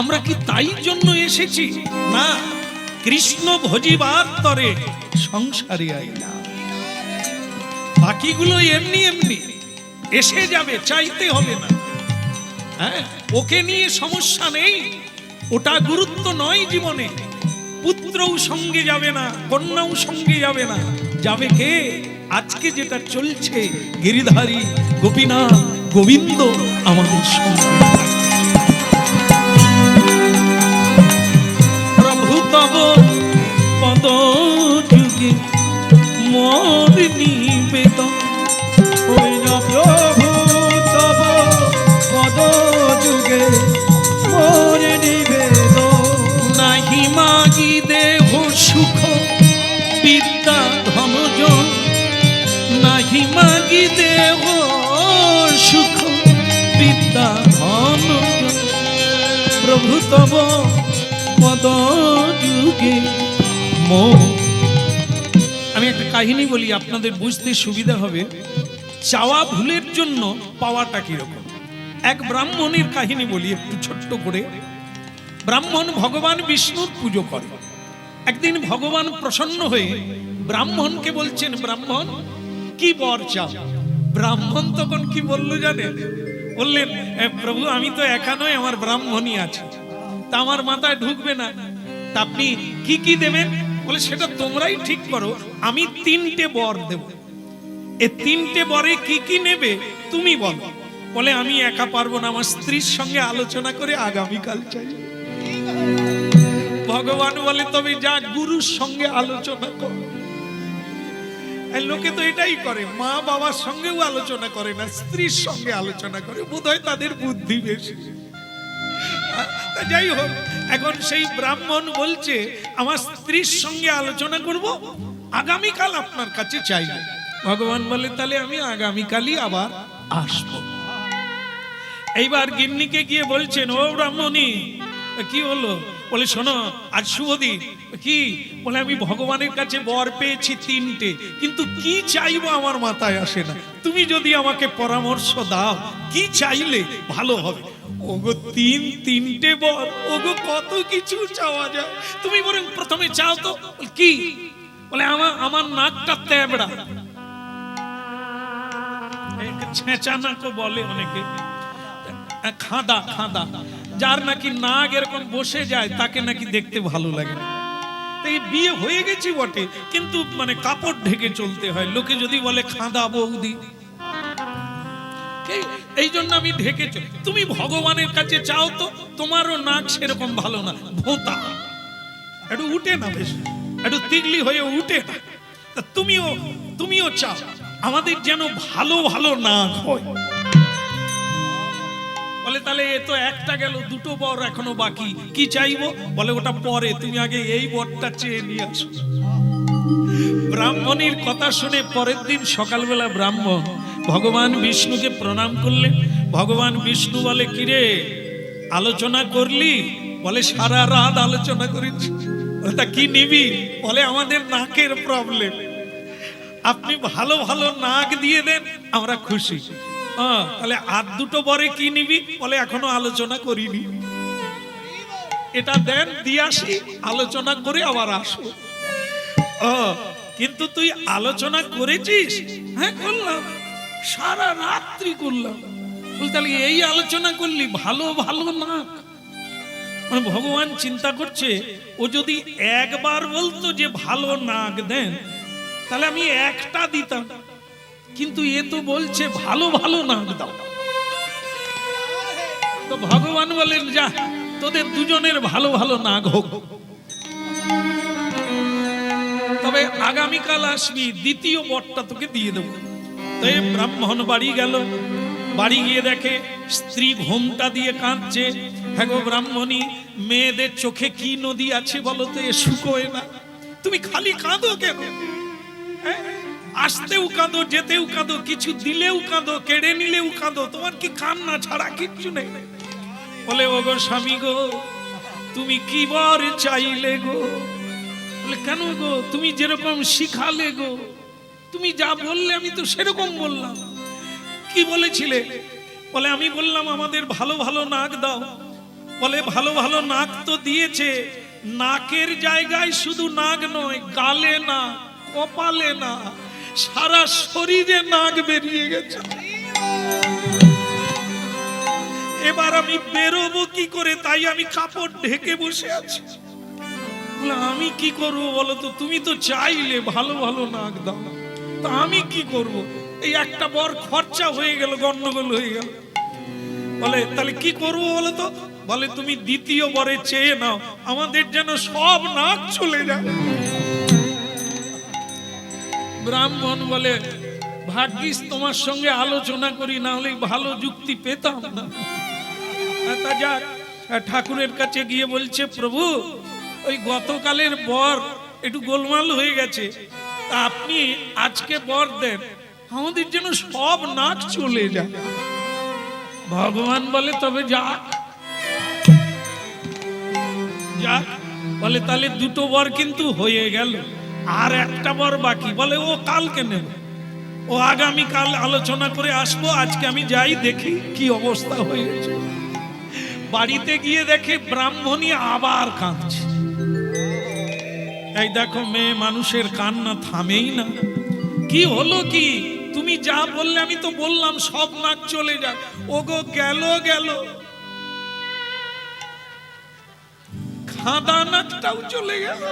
আমরা কি তাই জন্য এসেছি? না, কৃষ্ণ ভজিবার তরে সংসারে আইলা। বাকিগুলো এমনি এমনি এসে যাবে, চাইতে হবে না। হ্যাঁ, ওকে নিয়ে সমস্যা নেই, ওটা গুরুত্ব নয় জীবনে। পুত্রও সঙ্গে যাবে না, কন্যাও সঙ্গে যাবে না, যাবে কে? আজকে যেটা চলছে, গিরিধারী গোপীনাথ গোবিন্দ আমাদের সঙ্গে। প্রভু তব পদ যুগে মোর নিবেদন, প্রভু তব পদ যুগে মোর নিবেদন, নাহি মাগি দেহ সুখ বিদ্যা ধন জন, নাহি মাগি দেহ সুখ বিদ্যা ধন জন। প্রভু তব পদ যুগে মোর। আমি একটা কাহিনী বলি, আপনাদের বুঝতে সুবিধা হবে। চাওয়া ভুলের জন্য পাওয়াটা কিরকম। এক ব্রাহ্মণের কাহিনী বলি একটু ছোট্ট করে। ব্রাহ্মণ ভগবান বিষ্ণুর পুজো করে। একদিন ভগবান প্রসন্ন হয়ে ব্রাহ্মণকে বলছেন, ব্রাহ্মণ কি বর চাও? ব্রাহ্মণ তখন কি বললো জানেন? বললেন, প্রভু আমি তো একা নয়, আমার ব্রাহ্মণই আছে, তা আমার মাথায় ঢুকবে না, তা আপনি কি কি দেবেন? বলে সেটা তোমরাই ঠিক করো, আমি 3টে বর দেব। এ তিনটে বরে কি কি নেবে তুমি বলো। বলে আমি একা পারবো না, আমার স্ত্রীর সঙ্গে আলোচনা করে আগামীকাল চাই। ভগবান বলে তবে যা গুরুর সঙ্গে আলোচনা কর। এই লোকে তো এটাই করে, মা বাবার সঙ্গেও আলোচনা করে না, স্ত্রীর সঙ্গে আলোচনা করে, বোধহয় তাদের বুদ্ধি বেশি। তা যাই হোক, এখন সেই ব্রাহ্মণ বলছে আমার স্ত্রীর সঙ্গে আলোচনা করব, আগামীকাল আপনার কাছে চাই। ভগবান বলে তাহলে আমি আগামীকালই আবার আসবো। এইবার গিন্নিকে গিয়ে বলছেন, ও ব্রাহ্মণী কি হলো? বলে শোনো, আজ শুভ দিন। কি? বলে আমি ভগবানের কাছে বর পেয়েছি তিনটে, কিন্তু কি চাইবো আমার মাথায় আসে না। তুমি যদি আমাকে পরামর্শ দাও কি চাইলে ভালো হবে। ওগো তিনটে বর, ওগো কত কিছু চাওয়া যায়, তুমি বরং প্রথমে চাও তো। কি? বলে আমার নাকটা তেবড়া, ছেঁচা নাকও বলে অনেকে, খাদা খাদা, যার নাকি নাক এরকম বসে যায় তাকে নাকি দেখতে ভালো লাগে না। এই বিয়ে হয়ে গেছি বটে, কিন্তু মানে কাপড় ঢেকে চলতে হয়। লোকে যদি বলে খাদা বৌদি, এই জন্য আমি ঢেকে চলি। তুমি ভগবানের কাছে চাও তো, তোমারও নাক সেরকম ভালো না, ভোঁতা, একটু উঠে না, বেশ একটু তিগলি হয়ে উঠে না। তুমিও চাও আমাদের যেন ভালো ভালো নাক হয়। বলে তাহলে এ তো একটা গেল, দুটো বর এখনো বাকি, কি চাইবো? বলে ওটা পরে, তুমি আগে এই বরটা চেয়ে নিয়ে আসো। ব্রাহ্মণীর কথা শুনে পরের দিন সকালবেলা ব্রাহ্মণ ভগবান বিষ্ণুকে প্রণাম করলেন। ভগবান বিষ্ণু বলে কিরে আলোচনা করলি? বলে সারা রাত আলোচনা করেছি। বলে তা কি নিবি? বলে আমাদের নাকের প্রবলেম, আপনি ভালো ভালো নাক দিয়ে দেন আমরা খুশি। তাহলে আর দুটো বরে কি নিবি? বলে এখনো আলোচনা করিনি, এটা দেন দিয়ে আসি, আলোচনা করে আবার আসবো। কিন্তু তুই আলোচনা করেছিস? হ্যাঁ করলাম, সারা রাত্রি করলাম। তাহলে এই আলোচনা করলি, ভালো ভালো নাক। মানে ভগবান চিন্তা করছে, ও যদি একবার বলতো যে ভালো নাক দেন তাহলে আমি একটা দিতাম, কিন্তু এ তো বলছে ভালো ভালো নাক দাও। তো ভগবান বলেন যা, তোদের দুজনের ভালো ভালো নাক হোক, তবে আগামীকাল আসবি, দ্বিতীয় বরটা তোকে দিয়ে দেবো। তো এই ব্রাহ্মণ বাড়ি গেল, বাড়ি গিয়ে দেখে স্ত্রী ঘোমটা দিয়ে কাঁদছে। হ্যাঁ গো ব্রাহ্মণী, মেয়েদের চোখে কি নদী আছে বলো তো, এ শুকোয় না, তুমি খালি কাঁদো কেন? আসতেও কাঁদো, যেতেও কাঁদো, কিছু দিলেও কাঁদো, কেড়ে নিলেও কাঁদো, তোমার কি কান্না ছাড়া কিচ্ছু নেই? বলে ও গো স্বামী গো, তুমি কি বর চাইলে গো? বলে কেন গো, তুমি যেরকম শিখালে গো, তুমি যা বললে আমি তো সেরকম বললাম। কি বলেছিলে? বলে আমি বললাম আমাদের ভালো ভালো নাক দাও। বলে ভালো ভালো নাক তো দিয়েছে, নাকের জায়গায় শুধু নাক নয়, গালে না, কপালে না, সারা শরীরে নাক বেরিয়ে গেছে। এবার আমি বেরোবো কি করে? তাই আমি কাপড় ঢেকে বসে আছি। বলে আমি কি করবো বলো তো? তুমি তো চাইলে ভালো ভালো নাক দাও, তা আমি কি করব? এই একটা বর খরচা হয়ে গেল, গন্ডগোল হয়ে গেল। বলে তাহলে কি করবো বলো তো? বলে তুমি দ্বিতীয় বরে চেয়ে নাও, আমাদের যেন সব নাক চলে যায়। ব্রাহ্মণ বলে ভাগ্যিস তোমার সঙ্গে আলোচনা করি, না হলে ভালো যুক্তি পেতাম না। তা যাক, ঠাকুরের কাছে গিয়ে বলছে প্রভু, ওই গতকালের বর একটু গোলমাল হয়ে গেছে, তা আপনি আজকে বর দেন, আমাদের যেন সব নাক চলে যায়। ভগবান বলে তবে যাক যাক। বলে তাহলে দুটো বর কিন্তু হয়ে গেল, আর একটা বর বাকি। বলে ও কালকে নেব, ও আগামী কাল আলোচনা করে আসবো, আজকে আমি যাই দেখি কি অবস্থা হয়েছে। বাড়িতে গিয়ে দেখে ব্রাহ্মণী আবার কাঁদছে। এই দেখো মেয়ে মানুষের কান্না থামেই না। কি হলো কি? তুমি যা বললে আমি তো বললাম সব নাক চলে যাক। ওগো গেল গেল, খাদা নাকটাও চলে গেল।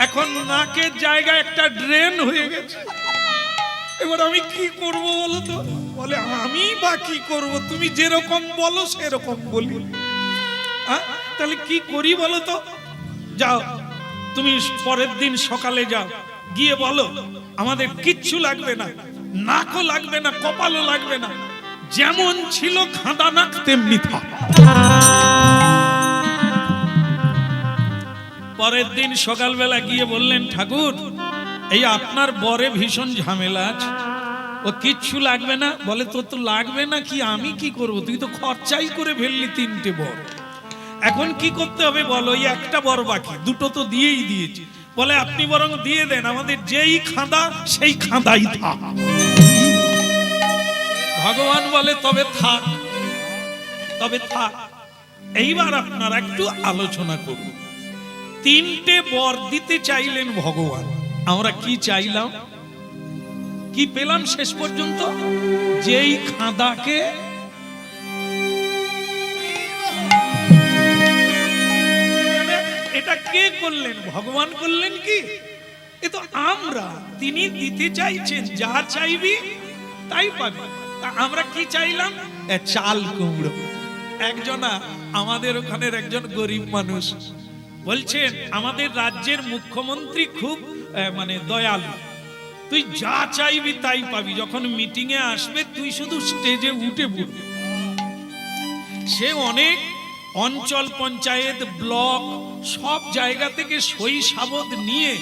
এখন নাকের জায়গায় একটা ড্রেন হয়ে গেছে। এবার আমি কি করব বলো তো? বলে আমি বা কি করব, তুমি যেরকম বলো সেরকম বলি। তাহলে কি করি বলো তো? যাও তুমি পরের দিন সকালে যাও, গিয়ে বলো আমাদের কিচ্ছু লাগবে না, নাকও লাগবে না, কপালও লাগবে না, যেমন ছিল খাঁদা নাক তেমনি থাক। পরের দিন সকালবেলা গিয়ে বললেন ঠাকুর এই আপনার বরে ভীষণ ঝামেলা আছে, ও কিচ্ছু লাগবে না। বলে তোর তো লাগবে না কি, আমি কি করব, তুই তো খরচাই করে ফেললি 3টে বর, এখন কি করতে হবে বলো? এই একটা বর বাকি, 2টো তো দিয়েই দিয়েছি। বলে আপনি বরং দিয়ে দেন, আমাদের যেই খাঁদা সেই খাঁদাই থাক। ভগবান বলে তবে থাক, তবে থাক। এইবার আপনারা একটু আলোচনা করুন। 3টে বর দিতে চাইলেন ভগবান, আমরা কি চাইলাম, কি পেলাম শেষ পর্যন্ত? যেই খাঁদাকে এটা কে করলেন? ভগবান করলেন কি? এ তো আমরা, তিনি দিতে চাইছেন, যা চাইবি তাই পাবি। আমরা কি চাইলাম? চাল কুমড়ো। একজনা আমাদের ওখানের একজন গরিব মানুষ বলছেন আমাদের রাজ্যের মুখ্যমন্ত্রী খুব মানে দয়ালু, তুই যা চাইবি তাই পাবি, যখন মিটিং এ আসবে তুই শুধু স্টেজে উঠে পড়বি। সে অনেক অঞ্চল পঞ্চায়েত ব্লক সব জায়গা থেকে সই সাবত নিয়ে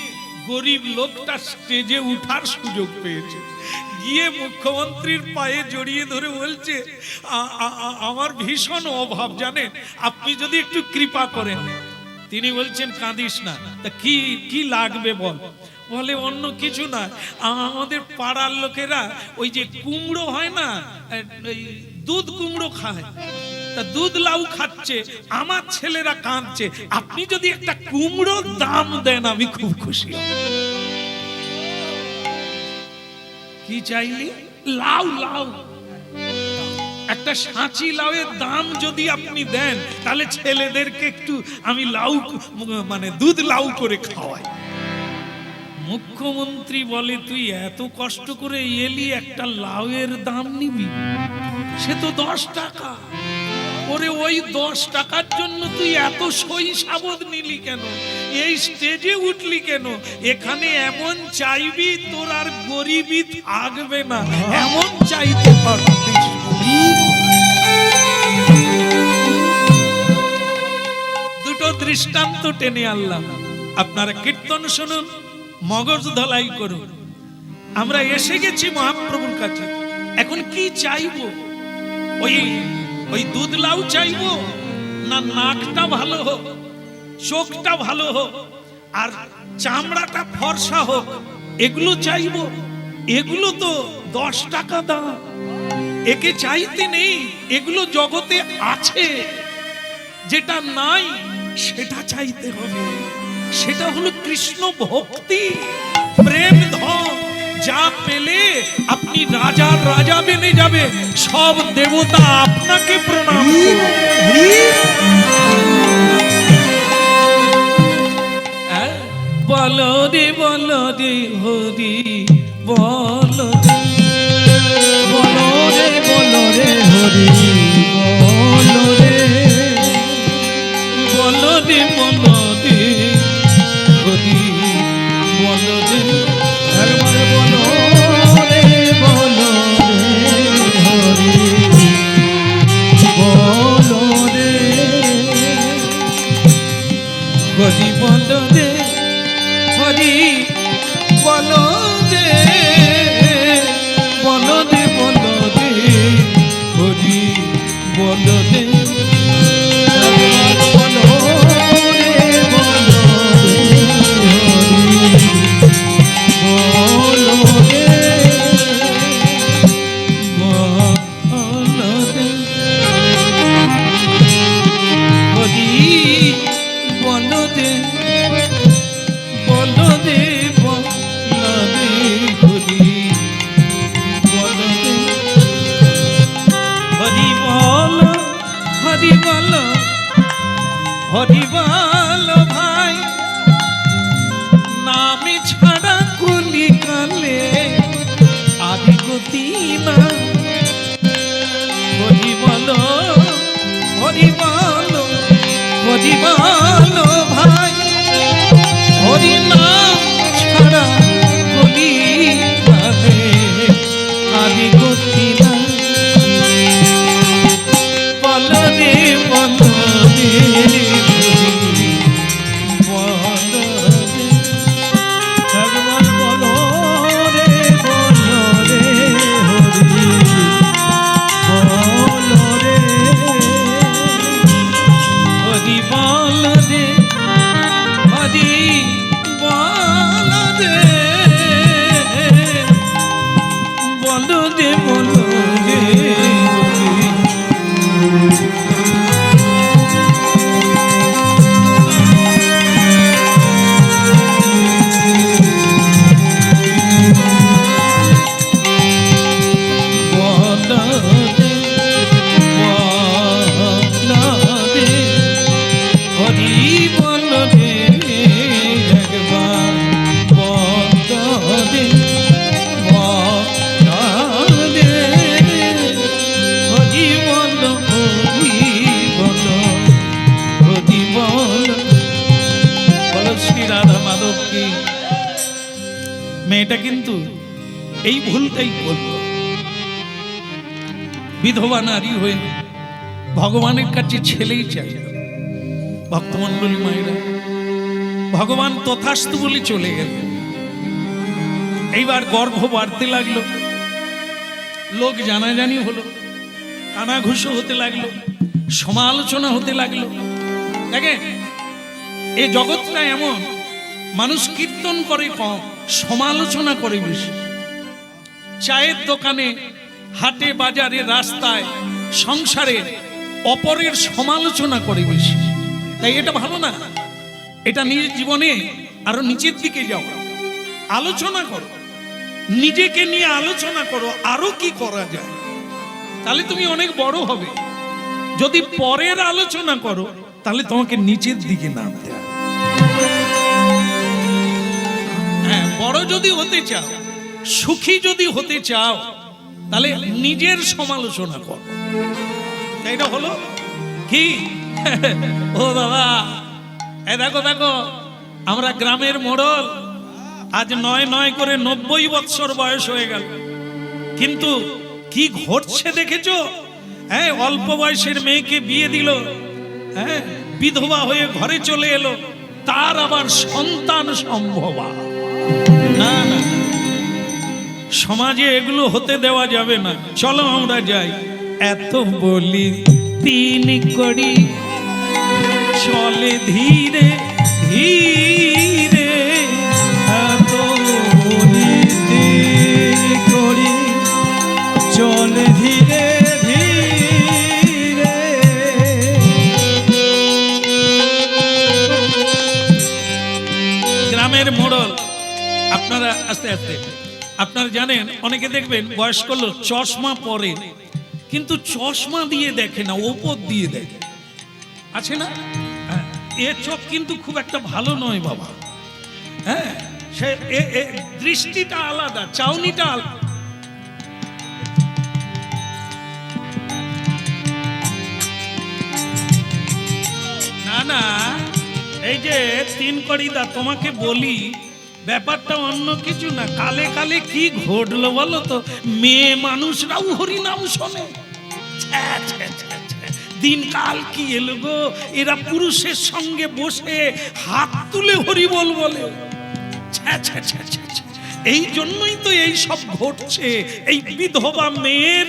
গরিব লোকটা স্টেজে উঠার সুযোগ পেয়েছে। গিয়ে মুখ্যমন্ত্রীর পায়ে জড়িয়ে ধরে বলছে আমার ভীষণ অভাব জানেন, আপনি যদি একটু কৃপা করেন। তিনি বলছেন কাঁদিস না, তা কি কি লাগবে বল। বলে অন্য কিছু না, আমাদের পাড়ার লোকেরা ওই যে কুমড়ো হয় না, দুধ কুমড়ো খায়, তা দুধ লাউ খাচ্ছে, আমার ছেলেরা কাঁদছে, আপনি যদি একটা কুমড়োর দাম দেন আমি খুব খুশি হব। কি চাইলি? লাউ, লাউ একটা সাঁচি লাউয়ের দাম যদি আপনি দেন তাহলে ছেলেদেরকে একটু আমি লাউ মানে দুধ লাউ করে খাওয়াই। মুখ্যমন্ত্রী বলে তুই এত কষ্ট করে এলি, একটা লাউয়ের দাম নিবি? সে তো 10 টাকা। ওরে ওই 10 টাকার জন্য তুই এত সই সাবদ নিলি কেন, এই স্টেজে উঠলি কেন? এখানে এমন চাইবি তোর আর গরিবই থাকবে না, এমন চাইতে পারতিস। দুটো দৃষ্টান্ত টেনে আনলাম, আপনারা কীর্তন শুনুন, মগজ ধলাই করুন। আমরা এসে গেছি মহাপ্রভুর কাছে, এখন কি চাইবো? ওই দুধ লাউ চাইবো, না নাকটা ভালো হোক, চোখটা ভালো হোক, আর চামড়াটা ফর্সা হোক, এগুলো চাইবো? এগুলো তো 10 টাকা দাম, একে চাইতে নেই, এগুলো জগতে আছে। যেটা নাই সেটা চাইতে হবে, সেটা হলো কৃষ্ণ ভক্তি, প্রেম ধন। যা পেলে আপনি রাজার রাজা বেনে যাবে, সব দেবতা আপনাকে প্রণাম করবে। বলো রে বলো রে হরি বলো রে, বলো রে বলো রে হরি বলো রে, বলো রে বলো রে হরি বলো রে, একবার বলো রে বলো রে হরি বলো রে, হরি বলো রে হরি বলো রে, বলো রে বলো রে হরি বলো রে, একবার বলো রে বলো রে হরি বলো রে, বলো রে হরি বলো রে, বলো রে বলো রে হরি বলো রে, হরি বলো হরি বলো হরি বলো ভাই, নামে ছাড়া কলি কালে আর গতি না। হরি বলো, হরি বলো, হরি বলো ভাই, হরি নাম ছাড়া বলি ভাবে আদি গতি না। বলো রে বলো রে বলো রে, একবার বলো রে বলো রে হরি বলো রে হরি বল রে, হরি বল রে, বল রে বল রে হরি। মেয়েটা কিন্তু এই ভুলটাই করলো, বিধবা নারী হয়ে ভগবানের কাছে ছেলেই চাই। ভক্তমন্ডলী মায়েরা, ভগবান তথাস্তু বলে চলে গেল। এইবার গর্ভ বাড়তে লাগলো, লোক জানাজানি হলো, কানাঘুষো হতে লাগলো, সমালোচনা হতে লাগলো। দেখেন এই জগৎটা এমন, মানুষ কীর্তন করে কম, সমালোচনা করে বেশি। চায়ের দোকানে, হাটে বাজারে, রাস্তায়, সংসারে অপরের সমালোচনা করে বেশি। তাই এটা ভালো না। এটা নিজের জীবনে আরো নিচের দিকে যাও, আলোচনা করো, নিজেকে নিয়ে আলোচনা করো আরো কি করা যায়, তাহলে তুমি অনেক বড় হবে। যদি পরের আলোচনা করো তাহলে তোমাকে নিচের দিকে নামতে হবে। হ্যাঁ, বড় যদি হতে চাও, সুখী যদি হতে চাও, তাহলে নিজের সমালোচনা করো। এটা হলো কি? ও বাবা, এ দেখো দেখো, আমরা গ্রামের মোড়ল, আজ ৯ করে ৯০ বৎসর বয়স হয়ে গেল, কিন্তু কি ঘটছে দেখেছো? হ্যাঁ, অল্প বয়সের মেয়েকে বিয়ে দিল, হ্যাঁ, বিধবা হয়ে ঘরে চলে এলো, তার আবার সন্তান সম্ভবা। না না, সমাজে এগুলো হতে দেওয়া যাবে না। চলো আমরা যাই। এত বলি ৩ কড়ি চলে ধীরে ধীরে, এত বলি ৩ কড়ি চলে ধীরে ধীরে। গ্রামের মোড়ল, আপনারা আস্তে আস্তে, আপনারা জানেন অনেকে দেখবেন বয়স্ক লোক চশমা পরে, কিন্তু চশমা দিয়ে দেখে না, ওপর দিয়ে দেখে, আছে না? হ্যাঁ, এ চোখ কিন্তু খুব একটা ভালো নয় বাবা। হ্যাঁ, সে দৃষ্টিটা আলাদা, চাউনিটা আলাদা। না না, এই যে ৩ কড়িদা, তোমাকে বলি ব্যাপারটা অন্য কিছু না। কালে কালে কি ঘটলো বলো তো? মেয়ে মানুষরাও হরিনাম শোনে। ছ্যা, ছ্যা, ছ্যা, ছ্যা। দিনকাল কি এলো গো, এরা পুরুষের সঙ্গে বসে হাত তুলে হরি বল বলে। ছ্যা, ছ্যা, ছ্যা, ছ্যা, ছ্যা। এই জন্যই তো এই সব ঘটছে। এই বিধবা মেয়ের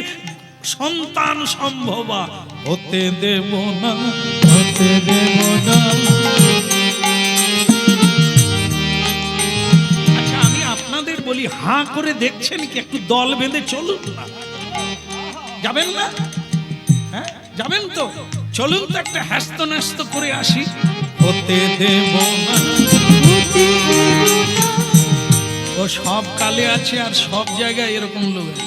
সন্তান সম্ভবা হতে দেব না, হতে দেব না। আচ্ছা, আমি আপনাদের বলি, হাঁ করে দেখছেন কি? একটু দল বেঁধে চলুন না, যাবেন না? হ্যাঁ, যাবেন তো? চলুন তো, একটা হ্যাস্ত ন্যাস্ত করে আসি। হতে দেব না, ও সব কালে আছে আর সব জায়গায় এরকম লোক আছে।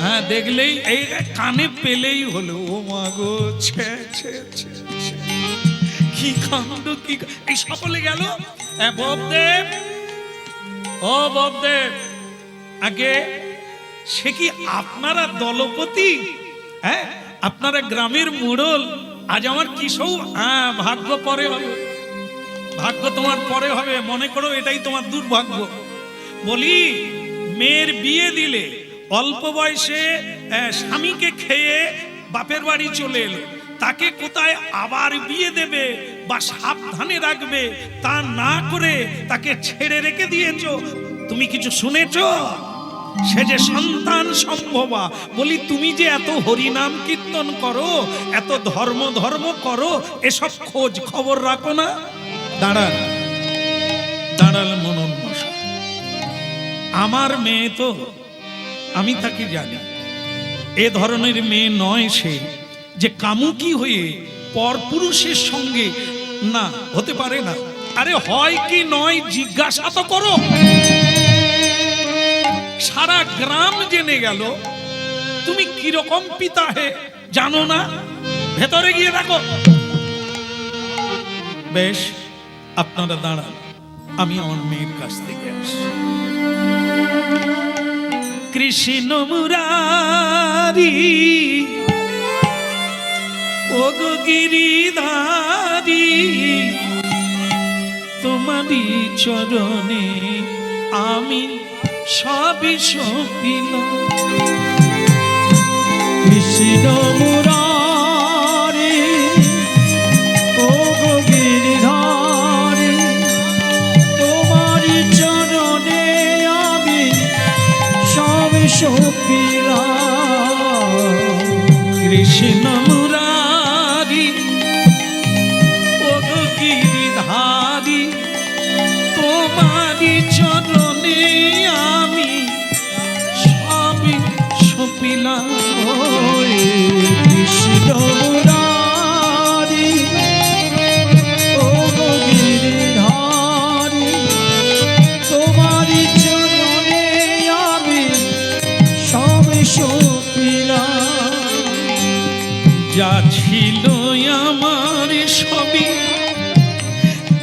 হ্যাঁ, দেখলেই এই কানে পেলেই হলো, ও মা গো, ছে ছে ছে ছে। কি কাণ্ড, কি এই সকলে গেল। ববদেব, ও ববদেব, আগে সে কি আপনারা দলপতি? হ্যাঁ, আপনারা গ্রামের মোড়ল। আজ আমার কি সৌ ভাগ্য পরে হবে, ভাগ্য তোমার পরে হবে, মনে করো এটাই তোমার দুর্ভাগ্য। বলি, মেয়ের বিয়ে দিলে অল্প বয়সে স্বামীকে খেয়ে বাপের বাড়ি চলে এলো, তাকে কোথায় আবার বিয়ে দেবে বা সাবধানে রাখবে তা না করে তাকে ছেড়ে রেখে দিয়েছো। তুমি কিছু শুনেছো? সে যে সন্তান সম্ভবা। বলি, তুমি যে এত হরিনাম কীর্তন করো, এত ধর্ম ধর্ম করো, এসব খোঁজ খবর রাখো না? দাঁড়ান দাঁড়াল মনন মশাই, আমার মেয়ে তো, আমি তাকে জানি, এ ধরনের মেয়ে নয় সে যে কামুকি হয়ে পরপুরুষের সঙ্গে, না, হতে পারে না। আরে হয় কি নয় জিজ্ঞাসা তো করো। সারা গ্রাম জেনে গেল তুমি কিরকম পিতা হে, জানো না? ভেতরে গিয়ে দেখো। বেশ, আপনারা দাঁড়ান, আমি আমার মেয়ের কাছ থেকে আসি। কৃষ্ণ মুরারি ও গো গিরিধারি, তোমারই চরণে আমি সবই সপিলাম। কৃষ্ণ মুরারি ও গো গিরিধারি, তোমারি চরণে আমি সব সপিলাম। কৃষ্ণ মুরারি ও গো গিরিধারি, তোমারি চরণে আমি সবই সপিলাম। কৃষ্ণ মুরারি ও গো গিরিধারি, তোমারি চরণে আমি সব সপিলাম। যা ছিল আমার সবই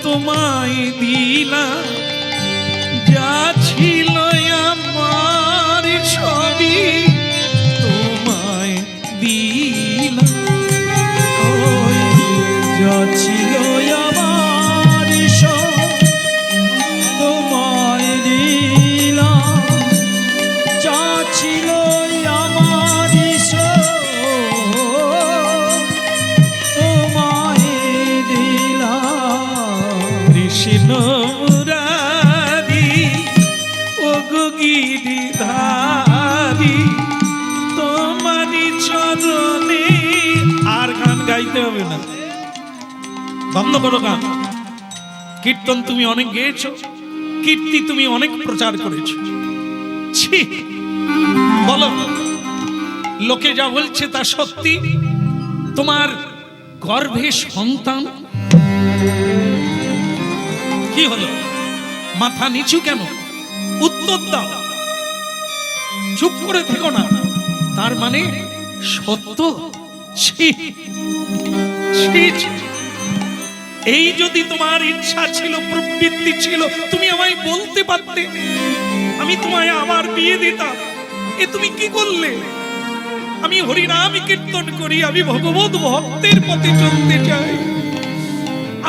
তোমায় দিলাম, যা ছিল আমার সবই তোমায় দিলাম। ওই যা ছিল আমার সব তোমায় দিলাম, যা ছিল আমার সব তোমায় দিলাম। কৃষ্ণ মুরারি ও গো গিরিধারি, তোমারই চরণে। আর গান গাইতে হবে না, বন্ধ করো গান। কীর্তন তুমি অনেক গেয়েছো, কীর্তি তুমি অনেক প্রচার করেছো। ছি, বলো, লোকে যা বলছে তা সত্যি? তোমার গর্ভে সন্তান? কি হলো, মাথা নিচু কেন? উত্তর দাও, চুপ করে থেকো না। তার মানে সত্য? ছি, ছি, ছি। এই যদি তোমার ইচ্ছা ছিল, প্রবৃত্তি ছিল, তুমি আমায় বলতে পারতে, আমি তোমায় আবার বিয়ে দিতাম। এ তুমি কি করলে? আমি হরিনাম কীর্তন করি, আমি ভগবত ভক্তের পথে চলতে চাই।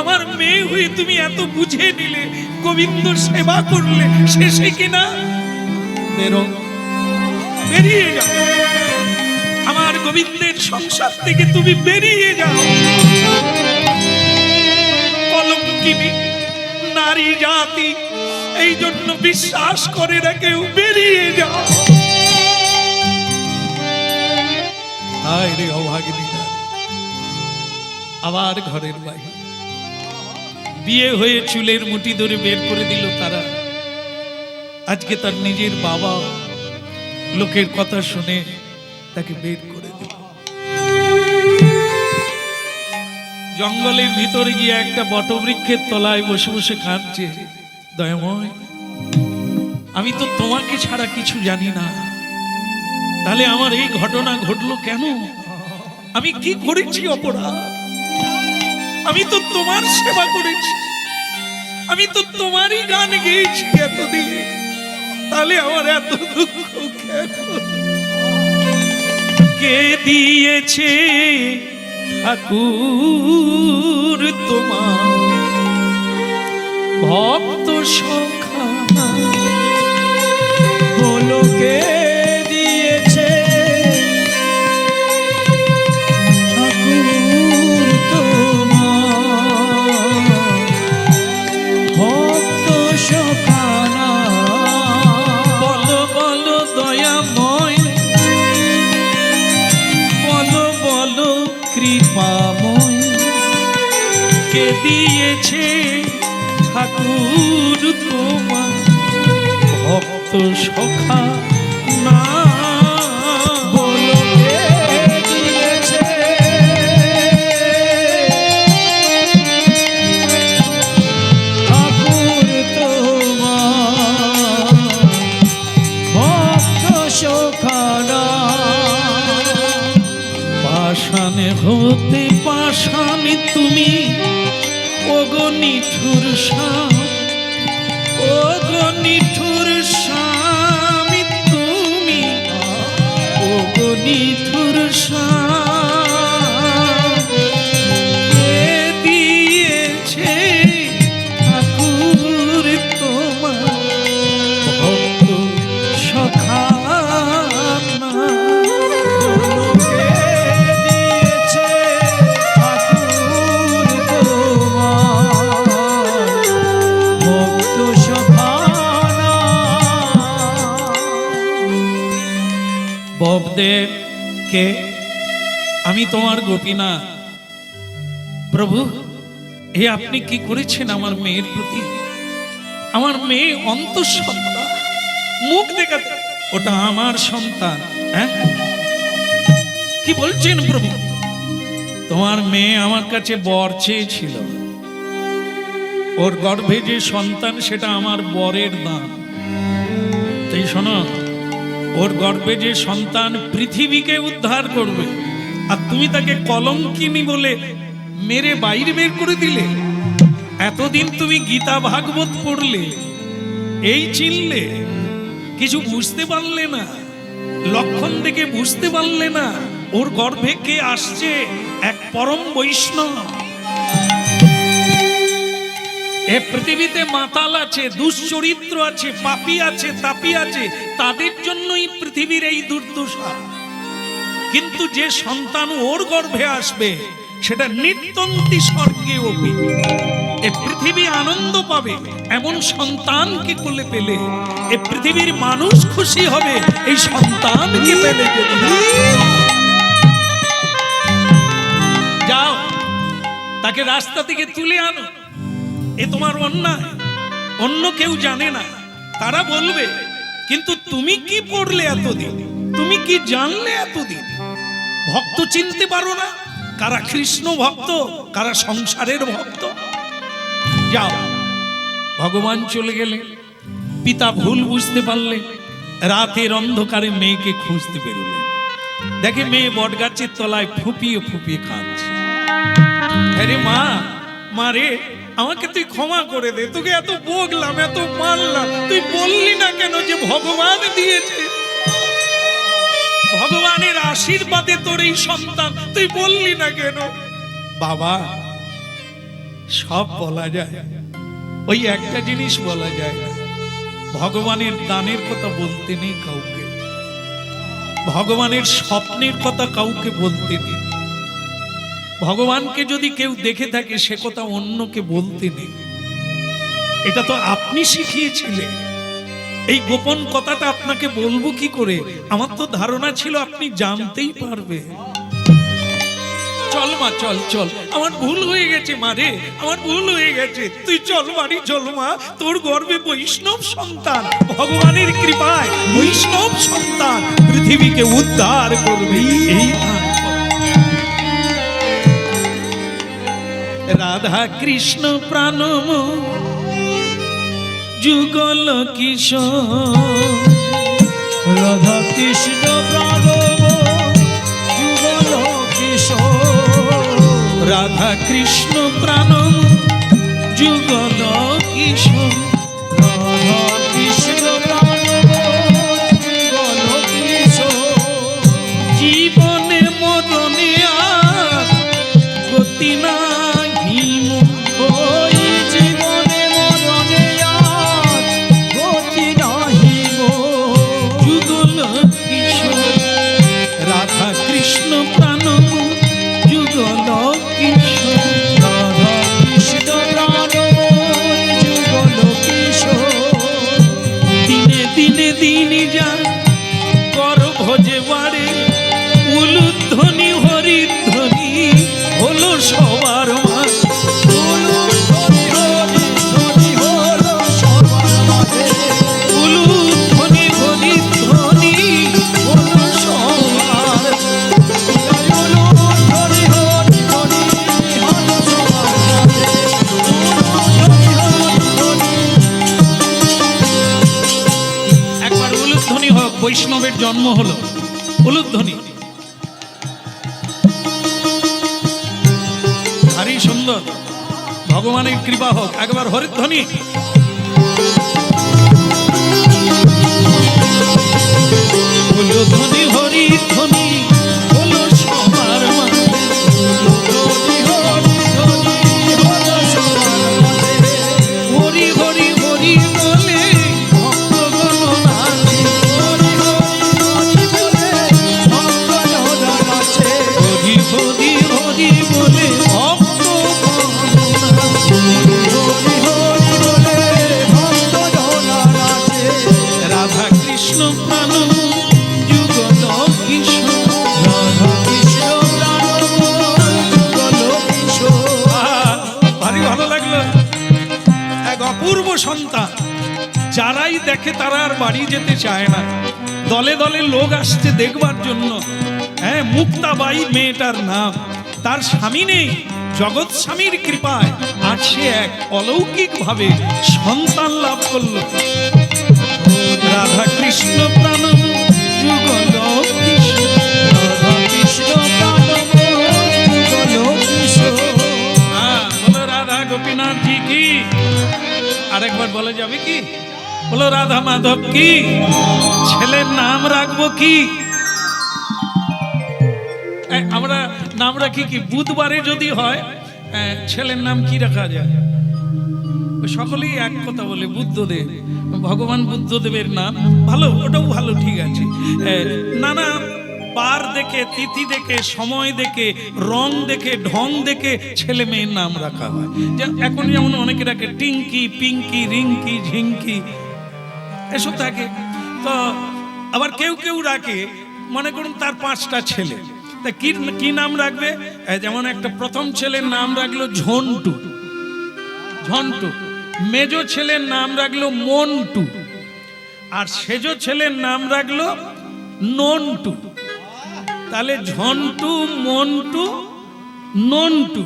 আমার মেয়ে হয়ে তুমি এত বুঝে নিলে, গোবিন্দ সেবা করলে, শেষে কিনা বেরো, বেরিয়ে যাও আমার গোবিন্দের সংসার থেকে, তুমি বেরিয়ে যাও। কলঙ্কিনী নারী জাতি এই জন্য বিশ্বাস করে না কেউ, বেরিয়ে যাও। হায় রে অভাগিনী, আবার ঘরের বাইরে বিয়ে হয়ে চুলের মুঠি ধরে বের করে দিল তারা। আজকে তার নিজের বাবা লোকের কথা শুনে তাকে বের করে দিল। জঙ্গলের ভিতরে গিয়ে একটা বটবৃক্ষের তলায় বসে বসে কাঁদছে, দয়াময়, আমি তো তোমাকে ছাড়া কিছু জানি না, তাহলে আমার এই ঘটনা ঘটলো কেন? আমি কি করেছি অপরাধ? আমি তো তোমার সেবা করেছি, আমি তো তোমারই গান গেয়েছি এতদিন, তাহলে আমার এত দুঃখ কেন? কে দিয়েছে ঠাকুর তোমার ভক্ত সখা বলো কে দিয়েছে ঠাকুর তোমার ভক্ত সখানা বলো বলো দয়াময় বলো বলো কৃপাময় কে দিয়েছে ঠাকুর তোমার ভক্ত সখা না বলো কে দিয়েছে ঠাকুর তোমার ভক্ত সখানা পাষাণে হতে পাষাণে তুমি ওগো নিঠুর ওগো নিঠুর স্বামী তুমি ওগো নিঠুর কে দিয়েছে ঠাকুর তোমার ভক্ত সখা না। কে দিয়েছে ঠাকুর তোমার ভক্ত সখানা ববদেব কে আমি তোমার গোপীনাথ প্রভু এ আপনি কি করেছেন আমার মেয়ের প্রতি আমার মেয়ে অন্তঃসত্ত্বা মুখ দেখাতে ওটা আমার সন্তান হ্যাঁ কি বলছেন প্রভু তোমার মেয়ে আমার কাছে বর চেয়েছিল ওর গর্ভে যে সন্তান সেটা আমার বরের দান তাই শোনো ওর গর্ভে যে সন্তান পৃথিবীকে উদ্ধার করবে আর তুমি তাকে কলঙ্কিনী বলে মেরে বাইরে বের করে দিলে এতদিন তুমি গীতা ভাগবত পড়লে এই চিনলে কিছু বুঝতে পারলে না লক্ষণ দেখে বুঝতে পারলে না ওর গর্ভে কে আসছে এক পরম বৈষ্ণব এ পৃথিবীতে মাতাল আছে দুশ্চরিত্র আছে পাপী আছে তাপী আছে তাদের জন্যই পৃথিবীর এই দুর্দশা কিন্তু যে সন্তান ওর গর্ভে আসবে সেটা নিত্যন্তি স্বর্গে ওপি এ পৃথিবী আনন্দ পাবে এমন সন্তানকে কোলে পেলে এ পৃথিবীর মানুষ খুশি হবে এই সন্তানকে পেলে যদি যাও তাকে রাস্তা থেকে তুলে আনো এ তোমার অন্যায় অন্য কেউ জানে না তারা বলবে কিন্তু তুমি কি পড়লে এতদিন তুমি কি জানলে এতদিন ভক্ত চিনতে পারো না কারা কৃষ্ণ ভক্ত কারা সংসারের ভক্ত যাও ভগবান চলে গেলে পিতা ভুল বুঝতে পারলে রাতের অন্ধকারে মেয়েকে খুঁজতে বেরোলেন দেখে মেয়ে বটগাছের তলায় ফুপিয়ে ফুপিয়ে কাঁদছে আরে মা মা রে আমাকে তুই ক্ষমা করে দে তোকে এত বকলাম এত মারলাম তুই বললি না কেন যে ভগবান দিয়েছে ভগবানের আশীর্বাদে তোর এই সন্তান তুই বললি না কেন বাবা সব বলা যায় ওই একটা জিনিস বলা যায় না ভগবানের দানের কথা বলতে নেই কাউকে ভগবানের স্বপ্নের কথা কাউকে বলতে নেই ভগবানকে যদি কেউ দেখে থাকে সে কথা অন্যকে বলতে নেই এটা তো আপনি শিখিয়েছিলেন এই গোপন কথাটা আপনাকে বলবো কি করে আমার তো ধারণা ছিল আপনি জানতেই পারবে চল মা চল চল আমার ভুল হয়ে গেছে মা রে আমার ভুল হয়ে গেছে তুই চল বাড়ি চল মা তোর গর্ভে বৈষ্ণব সন্তান ভগবানের কৃপায় বৈষ্ণব সন্তান পৃথিবীকে উদ্ধার করবে এই রাধা কৃষ্ণ প্রাণম যুগল কিশোর রাধা কৃষ্ণ প্রাণব যুগল কিশোর রাধা কৃষ্ণ প্রাণম যুগল কিশোর রাধা কৃষ্ণ প্রাণব যুগল কিশোর জীবন কিশোর রাধা কৃষ্ণ প্রাণ যুগল কিশোর রাধা কৃষ্ণ প্রাণময় যুগল কিশোর দিনে দিনে দিন যায় কর ভোজে বাড়ে উলুধ্বনি হরিধ্বনি হলো সবার মাঝে উলুধ্বনি হরিধ্বনি হলো সবার একবার উলুধ্বনি হোক, বৈষ্ণবের জন্ম হলো উলুধ্বনি। ভারী সুন্দর, ভগবানের কৃপা হোক। একবার হরিধ্বনি। উলুধ্বনি হরিধ্বনি হলো সবার মাঝে হরি হরি হরি বলে ভক্তগণ নাচে হরি হরি হরি বলে ভক্তগণ নাচে। রাধা কৃষ্ণ প্রাণ যুগল কিশোর রাধা কৃষ্ণ প্রাণময় যুগল কিশোর ভারী ভালো লাগলো। এক অপূর্ব সন্তান, যারাই দেখে তারা আর বাড়ি যেতে চায় না। দলে দলে লোক আসছে দেখবার জন্য। হ্যাঁ, মুক্তাবাই মেয়েটার নাম। তার স্বামী নেই, জগৎ স্বামীর কৃপায় আজ সে এক অলৌকিক ভাবে সন্তান লাভ করলো। রাধা কৃষ্ণ প্রাণ যুগল কিশোর রাধা কৃষ্ণ প্রাণময় যুগল কিশোর বলো রাধা গোপীনাথ জি কি। আরেকবার বলে যাবে কি? বলো রাধা মাধব কি। ছেলের নাম রাখবো কি? আমরা নাম রাখি কি? বুধবারে যদি হয় ছেলের নাম কি রাখা যায়? সকলেই এক কথা বলে বুদ্ধদেব, ভগবান বুদ্ধদেবের নাম ভালো, ওটাও ভালো, ঠিক আছে। নানা বার দেখে, তিথি দেখে, সময় দেখে, রং দেখে, ঢং দেখে ছেলে মেয়ের নাম রাখা হয়। এখন যেমন অনেকে রাখে টিঙ্কি, পিঙ্কি, রিঙ্কি, ঝিঙ্কি, এসব থাকে। তো আবার কেউ কেউ রাখে, মনে করুন তার 5টা ছেলে, তা কি নাম রাখবে? যেমন একটা প্রথম ছেলের নাম রাখলো ঝন্টু, ঝন্টু। মেজো ছেলের নাম রাখলো মন্টু, আর সেজো ছেলের নাম রাখলো নন্টু। তাহলে ঝন্টু, মন্টু, নন্টু।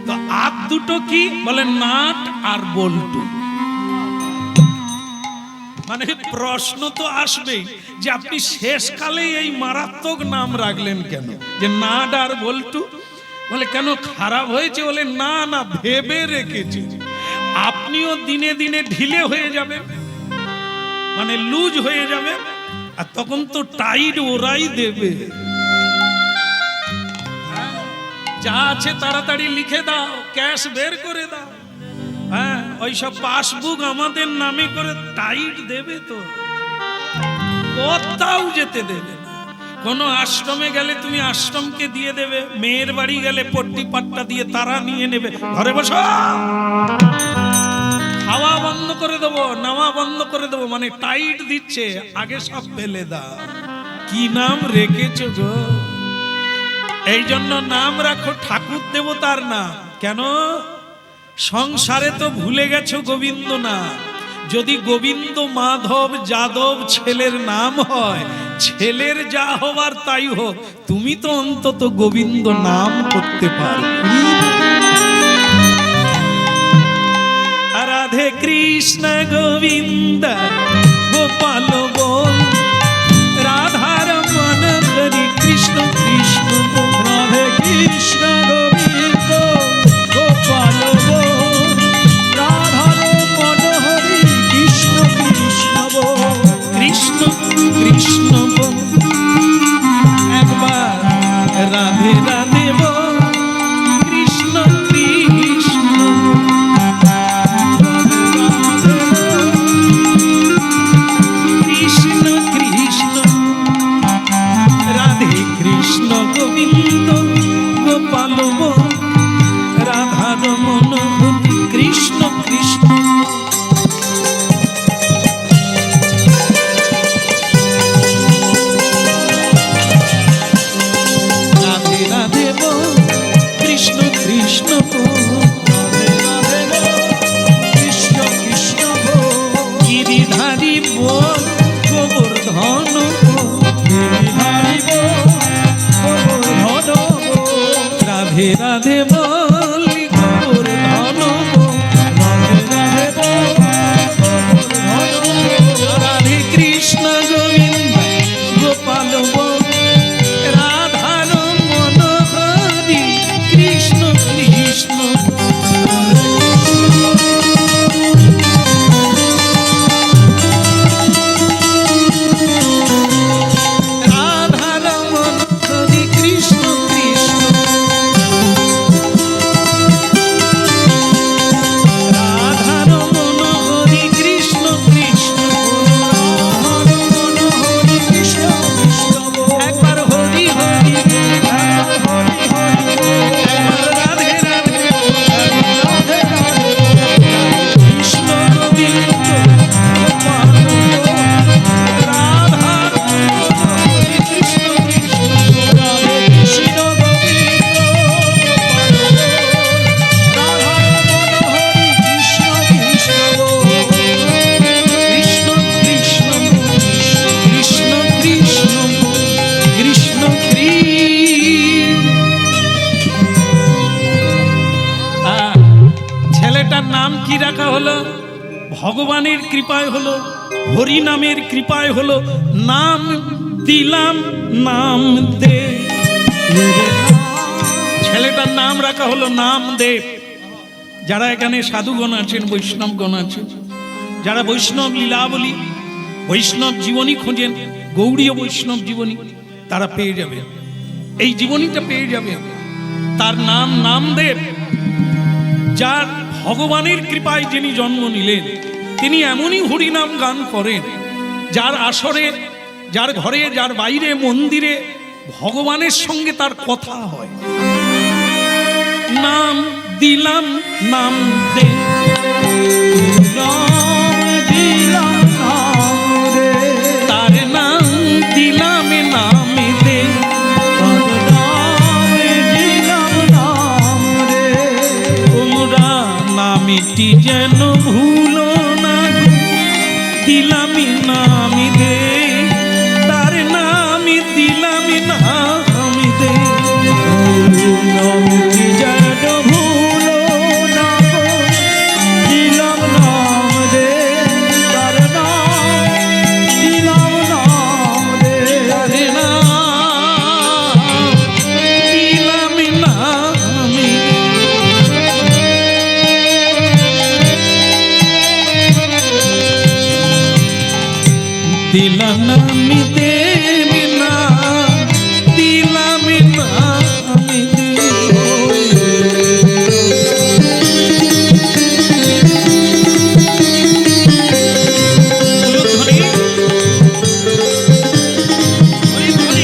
তো আর দুটো কি বলে? নাট আর বল্টু। মানে প্রশ্ন তো আসবেই যে আপনি শেষকালে এই মারাত্মক নাম রাখলেন কেন, যে নাট আর বল্টু? বলে কেন, খারাপ হয়েছে? বলে না না, ভেবে রেখেছি। আপনিও দিনে দিনে ঢিলে হয়ে যাবেন, মানে লুজ হয়ে যাবে, আর তখন তো টাইট ওরাই দেবে। যা আছে তাড়াতাড়ি লিখে দাও, ক্যাশ বের করে দাও। হ্যাঁ, ওইসব পাসবুক আমাদের নামে করে টাইট দেবে, তো কোথাও যেতে দেবে না। কোনো আশ্রমে গেলে তুমি আশ্রমকে দিয়ে দেবে, মেয়ের বাড়ি গেলে পট্টি পাট্টা দিয়ে তারা নিয়ে নেবে। ঘরে বসো, খাওয়া বন্ধ করে দেবো, নামা বন্ধ করে দেবো, মানে টাইট দিচ্ছে। আগে সব ফেলে দাও। কি নাম রেখেছো গো? এই জন্য নাম রাখো ঠাকুর দেবতার নাম। কেন? সংসারে তো ভুলে গেছো গোবিন্দ নাম। যদি গোবিন্দ, মাধব, যাদব ছেলের নাম হয়, ছেলের যা হবার তাই হোক, তুমি তো অন্তত গোবিন্দ নাম করতে পারো। রাধে কৃষ্ণ গোবিন্দ গোপাল বল, রাধার মন হরি কৃষ্ণ কৃষ্ণ বল। রাধে কৃষ্ণ গোবিন্দ গোপাল বল, রাধার মন হরি কৃষ্ণ কৃষ্ণ বল। কৃষ্ণ কৃষ্ণ বল, একবার রাধে রাধে বল, কৃষ্ণ কৃষ্ণ বল। গোপাল রাধার মনোহরি কৃষ্ণ কৃষ্ণ। রাধে রাধে বল কৃষ্ণ কৃষ্ণ বল, কৃষ্ণ কৃষ্ণ বল, গিরিধারী বল গোবর্ধন বল, গিরিধারী বল, গোবর্ধন বল, রাধে রাধে বল গোবর্ধন বল, রাধে বল, গোবর্ধন বল, রাধে কৃষ্ণ গোবিন্দ গোপাল বল রাধার মনোহরি কৃষ্ণ কৃষ্ণ। রাধার মনোহরি কৃষ্ণ কৃষ্ণ। রাধার মনোহরি কৃষ্ণ কৃষ্ণ। হরি কৃষ্ণ কৃষ্ণ বল, একবার হরি হরি হরি হরি বল, একবার রাধে রাধে রাধে রাধে কৃষ্ণ গোবিন্দ গোপাল রাধার মনোহরি কৃষ্ণ কৃষ্ণ। রাধে কৃষ্ণ গোবিন্দ রাধা মনোহরি কৃষ্ণ কৃষ্ণ বল, কৃষ্ণ কৃষ্ণ কৃষ্ণ কৃষ্ণ কৃষ্ণ ছেলেটার নাম কি রাখা হলো? ভগবানের কৃপায় হলো, হরি নামের কৃপায় হলো। নাম দিলাম নাম দে, ছেলেটার নাম রাখা হলো নামদেব। যারা এখানে সাধুগণ আছেন, বৈষ্ণবগণ আছেন, যারা বৈষ্ণব লীলাবলী বৈষ্ণব জীবনী খোঁজেন, গৌড়ীয় বৈষ্ণব জীবনী, তারা পেয়ে যাবে, এই জীবনীটা পেয়ে যাবে। তার নাম নামদেব। যার ভগবানের কৃপায় যিনি জন্ম নিলেন, তিনি এমনই হরিনাম গান করেন, যার আসরে, যার ঘরে, যার বাইরে, মন্দিরে ভগবানের সঙ্গে তার কথা হয়। নাম দিলাম নাম দে, রাম দিলাম নাম রে, তার নাম দিলাম নাম দে, তার নাম দিলাম নাম রে, তোমরা নামটি যেন ভুলো না গো, দিলাম নাম দে, তার নাম দিলাম নাম দে। নামটি যেন ভুলো না গো, দিলাম নাম রে, তার নাম দিলাম নাম রে, তার নাম দিলাম নাম দে। দিলাম নাম দেব না, দিলাম নাম দে। ধ্বনি, ধ্বনি, ধ্বনি।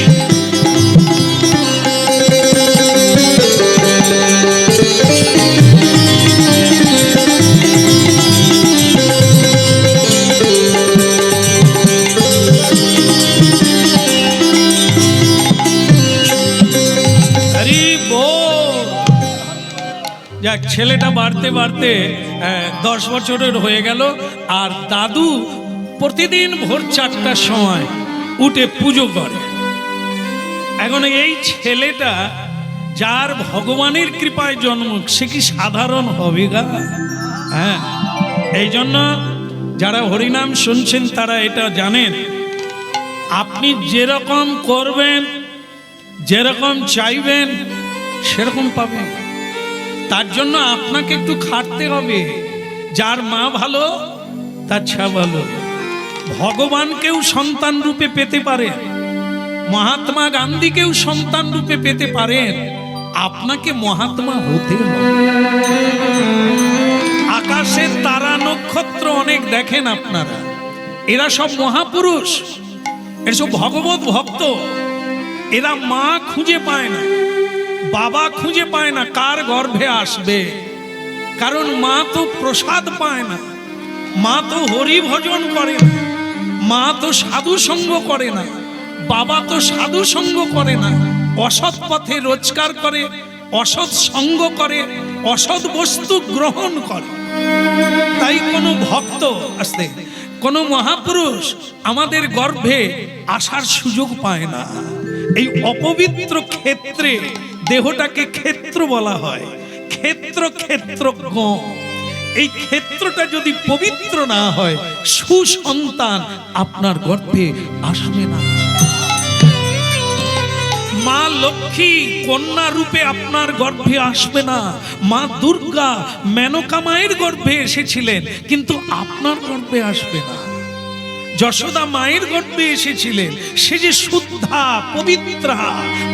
হরি বল। যাক, ছেলেটা বাড়তে বাড়তে 10 বছরের হয়ে গেল। আর দাদু প্রতিদিন ভোর 4টার সময় উঠে পুজো করে। এখন এই ছেলেটা, যার ভগবানের কৃপায় জন্ম, সে কি সাধারণ হবে গা? হ্যাঁ, এই জন্য যারা হরিনাম শুনছেন তারা এটা জানেন, আপনি যেরকম করবেন, যেরকম চাইবেন, সেরকম পাবেন। তার জন্য আপনাকে একটু খাটতে হবে। যার মা ভালো, তার ছা ভালো। ভগবানকেও সন্তান রূপে পেতে পারেন, মহাত্মা গান্ধীকেও সন্তান রূপে পেতে পারেন। আপনাকে মহাত্মা হতে হবে। আকাশের তারা নক্ষত্র অনেক দেখেন আপনারা, এরা সব মহাপুরুষ, এরা সব ভগবত ভক্ত। এরা মা খুঁজে পায় না, বাবা খুঁজে পায় না কার গর্ভে আসবে, কারণ মা তো প্রসাদ পায় না, মা তো হরি ভজন করে না, মা তো সাধু সঙ্গ করে না, বাবা তো সাধু সঙ্গ করে না, অসৎ পথে রোজগার করে, অসৎ সঙ্গ করে, অসৎ বস্তু গ্রহণ করে। তাই কোনো ভক্ত আসতে, কোনো মহাপুরুষ আমাদের গর্ভে আসার সুযোগ পায় না। এই অপবিত্র ক্ষেত্রে দেহটাকে ক্ষেত্র বলা হয়, ক্ষেত্র ক্ষেত্রজ্ঞ। এই ক্ষেত্রটা যদি পবিত্র না হয়, সুসন্তান আপনার গর্ভে আসবে না। মা লক্ষ্মী কন্যা রূপে আপনার গর্ভে আসবে না। মা দুর্গা মেনকা মায়ের গর্ভে এসেছিলেন, কিন্তু আপনার গর্ভে আসবে না। যশোদা মায়ের গর্ভে এসেছিলেন, সে যে শুদ্ধা, পবিত্রা,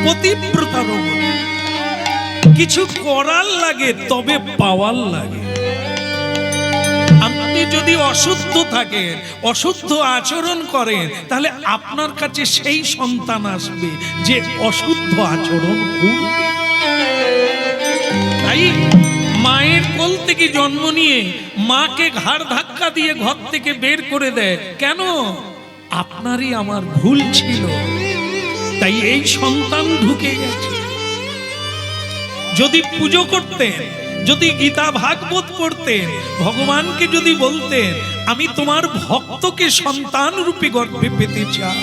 পতিব্রতা রমণী। কিছু করার লাগে, তবে পাওয়ার লাগে। আপনি যদি অশুদ্ধ থাকেন, অশুদ্ধ আচরণ করেন, তাহলে আপনার কাছে সেই সন্তান আসবে যে অশুদ্ধ আচরণ করবে। তাই মায়ের কোল থেকে জন্ম নিয়ে মাকে ঘাড় ধাক্কা দিয়ে ঘর থেকে বের করে দেয়। কেন? আপনারই আমার ভুল ছিল, তাই এই সন্তান ঢুকে গেছে। যদি পুজো করতেন, যদি গীতা ভাগবত পড়তেন, ভগবানকে যদি বলতেন আমি তোমার ভক্তকে সন্তান রূপে গর্ভে পেতে চাই,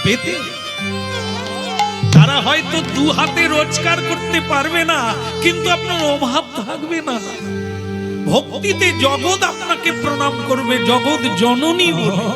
পেতে। তারা হয়তো দু হাতে রোজগার করতে পারবে না, কিন্তু আপনার অভাব থাকবে না। ভক্তিতে জগৎ আপনাকে প্রণাম করবে, জগৎ জননী বলে।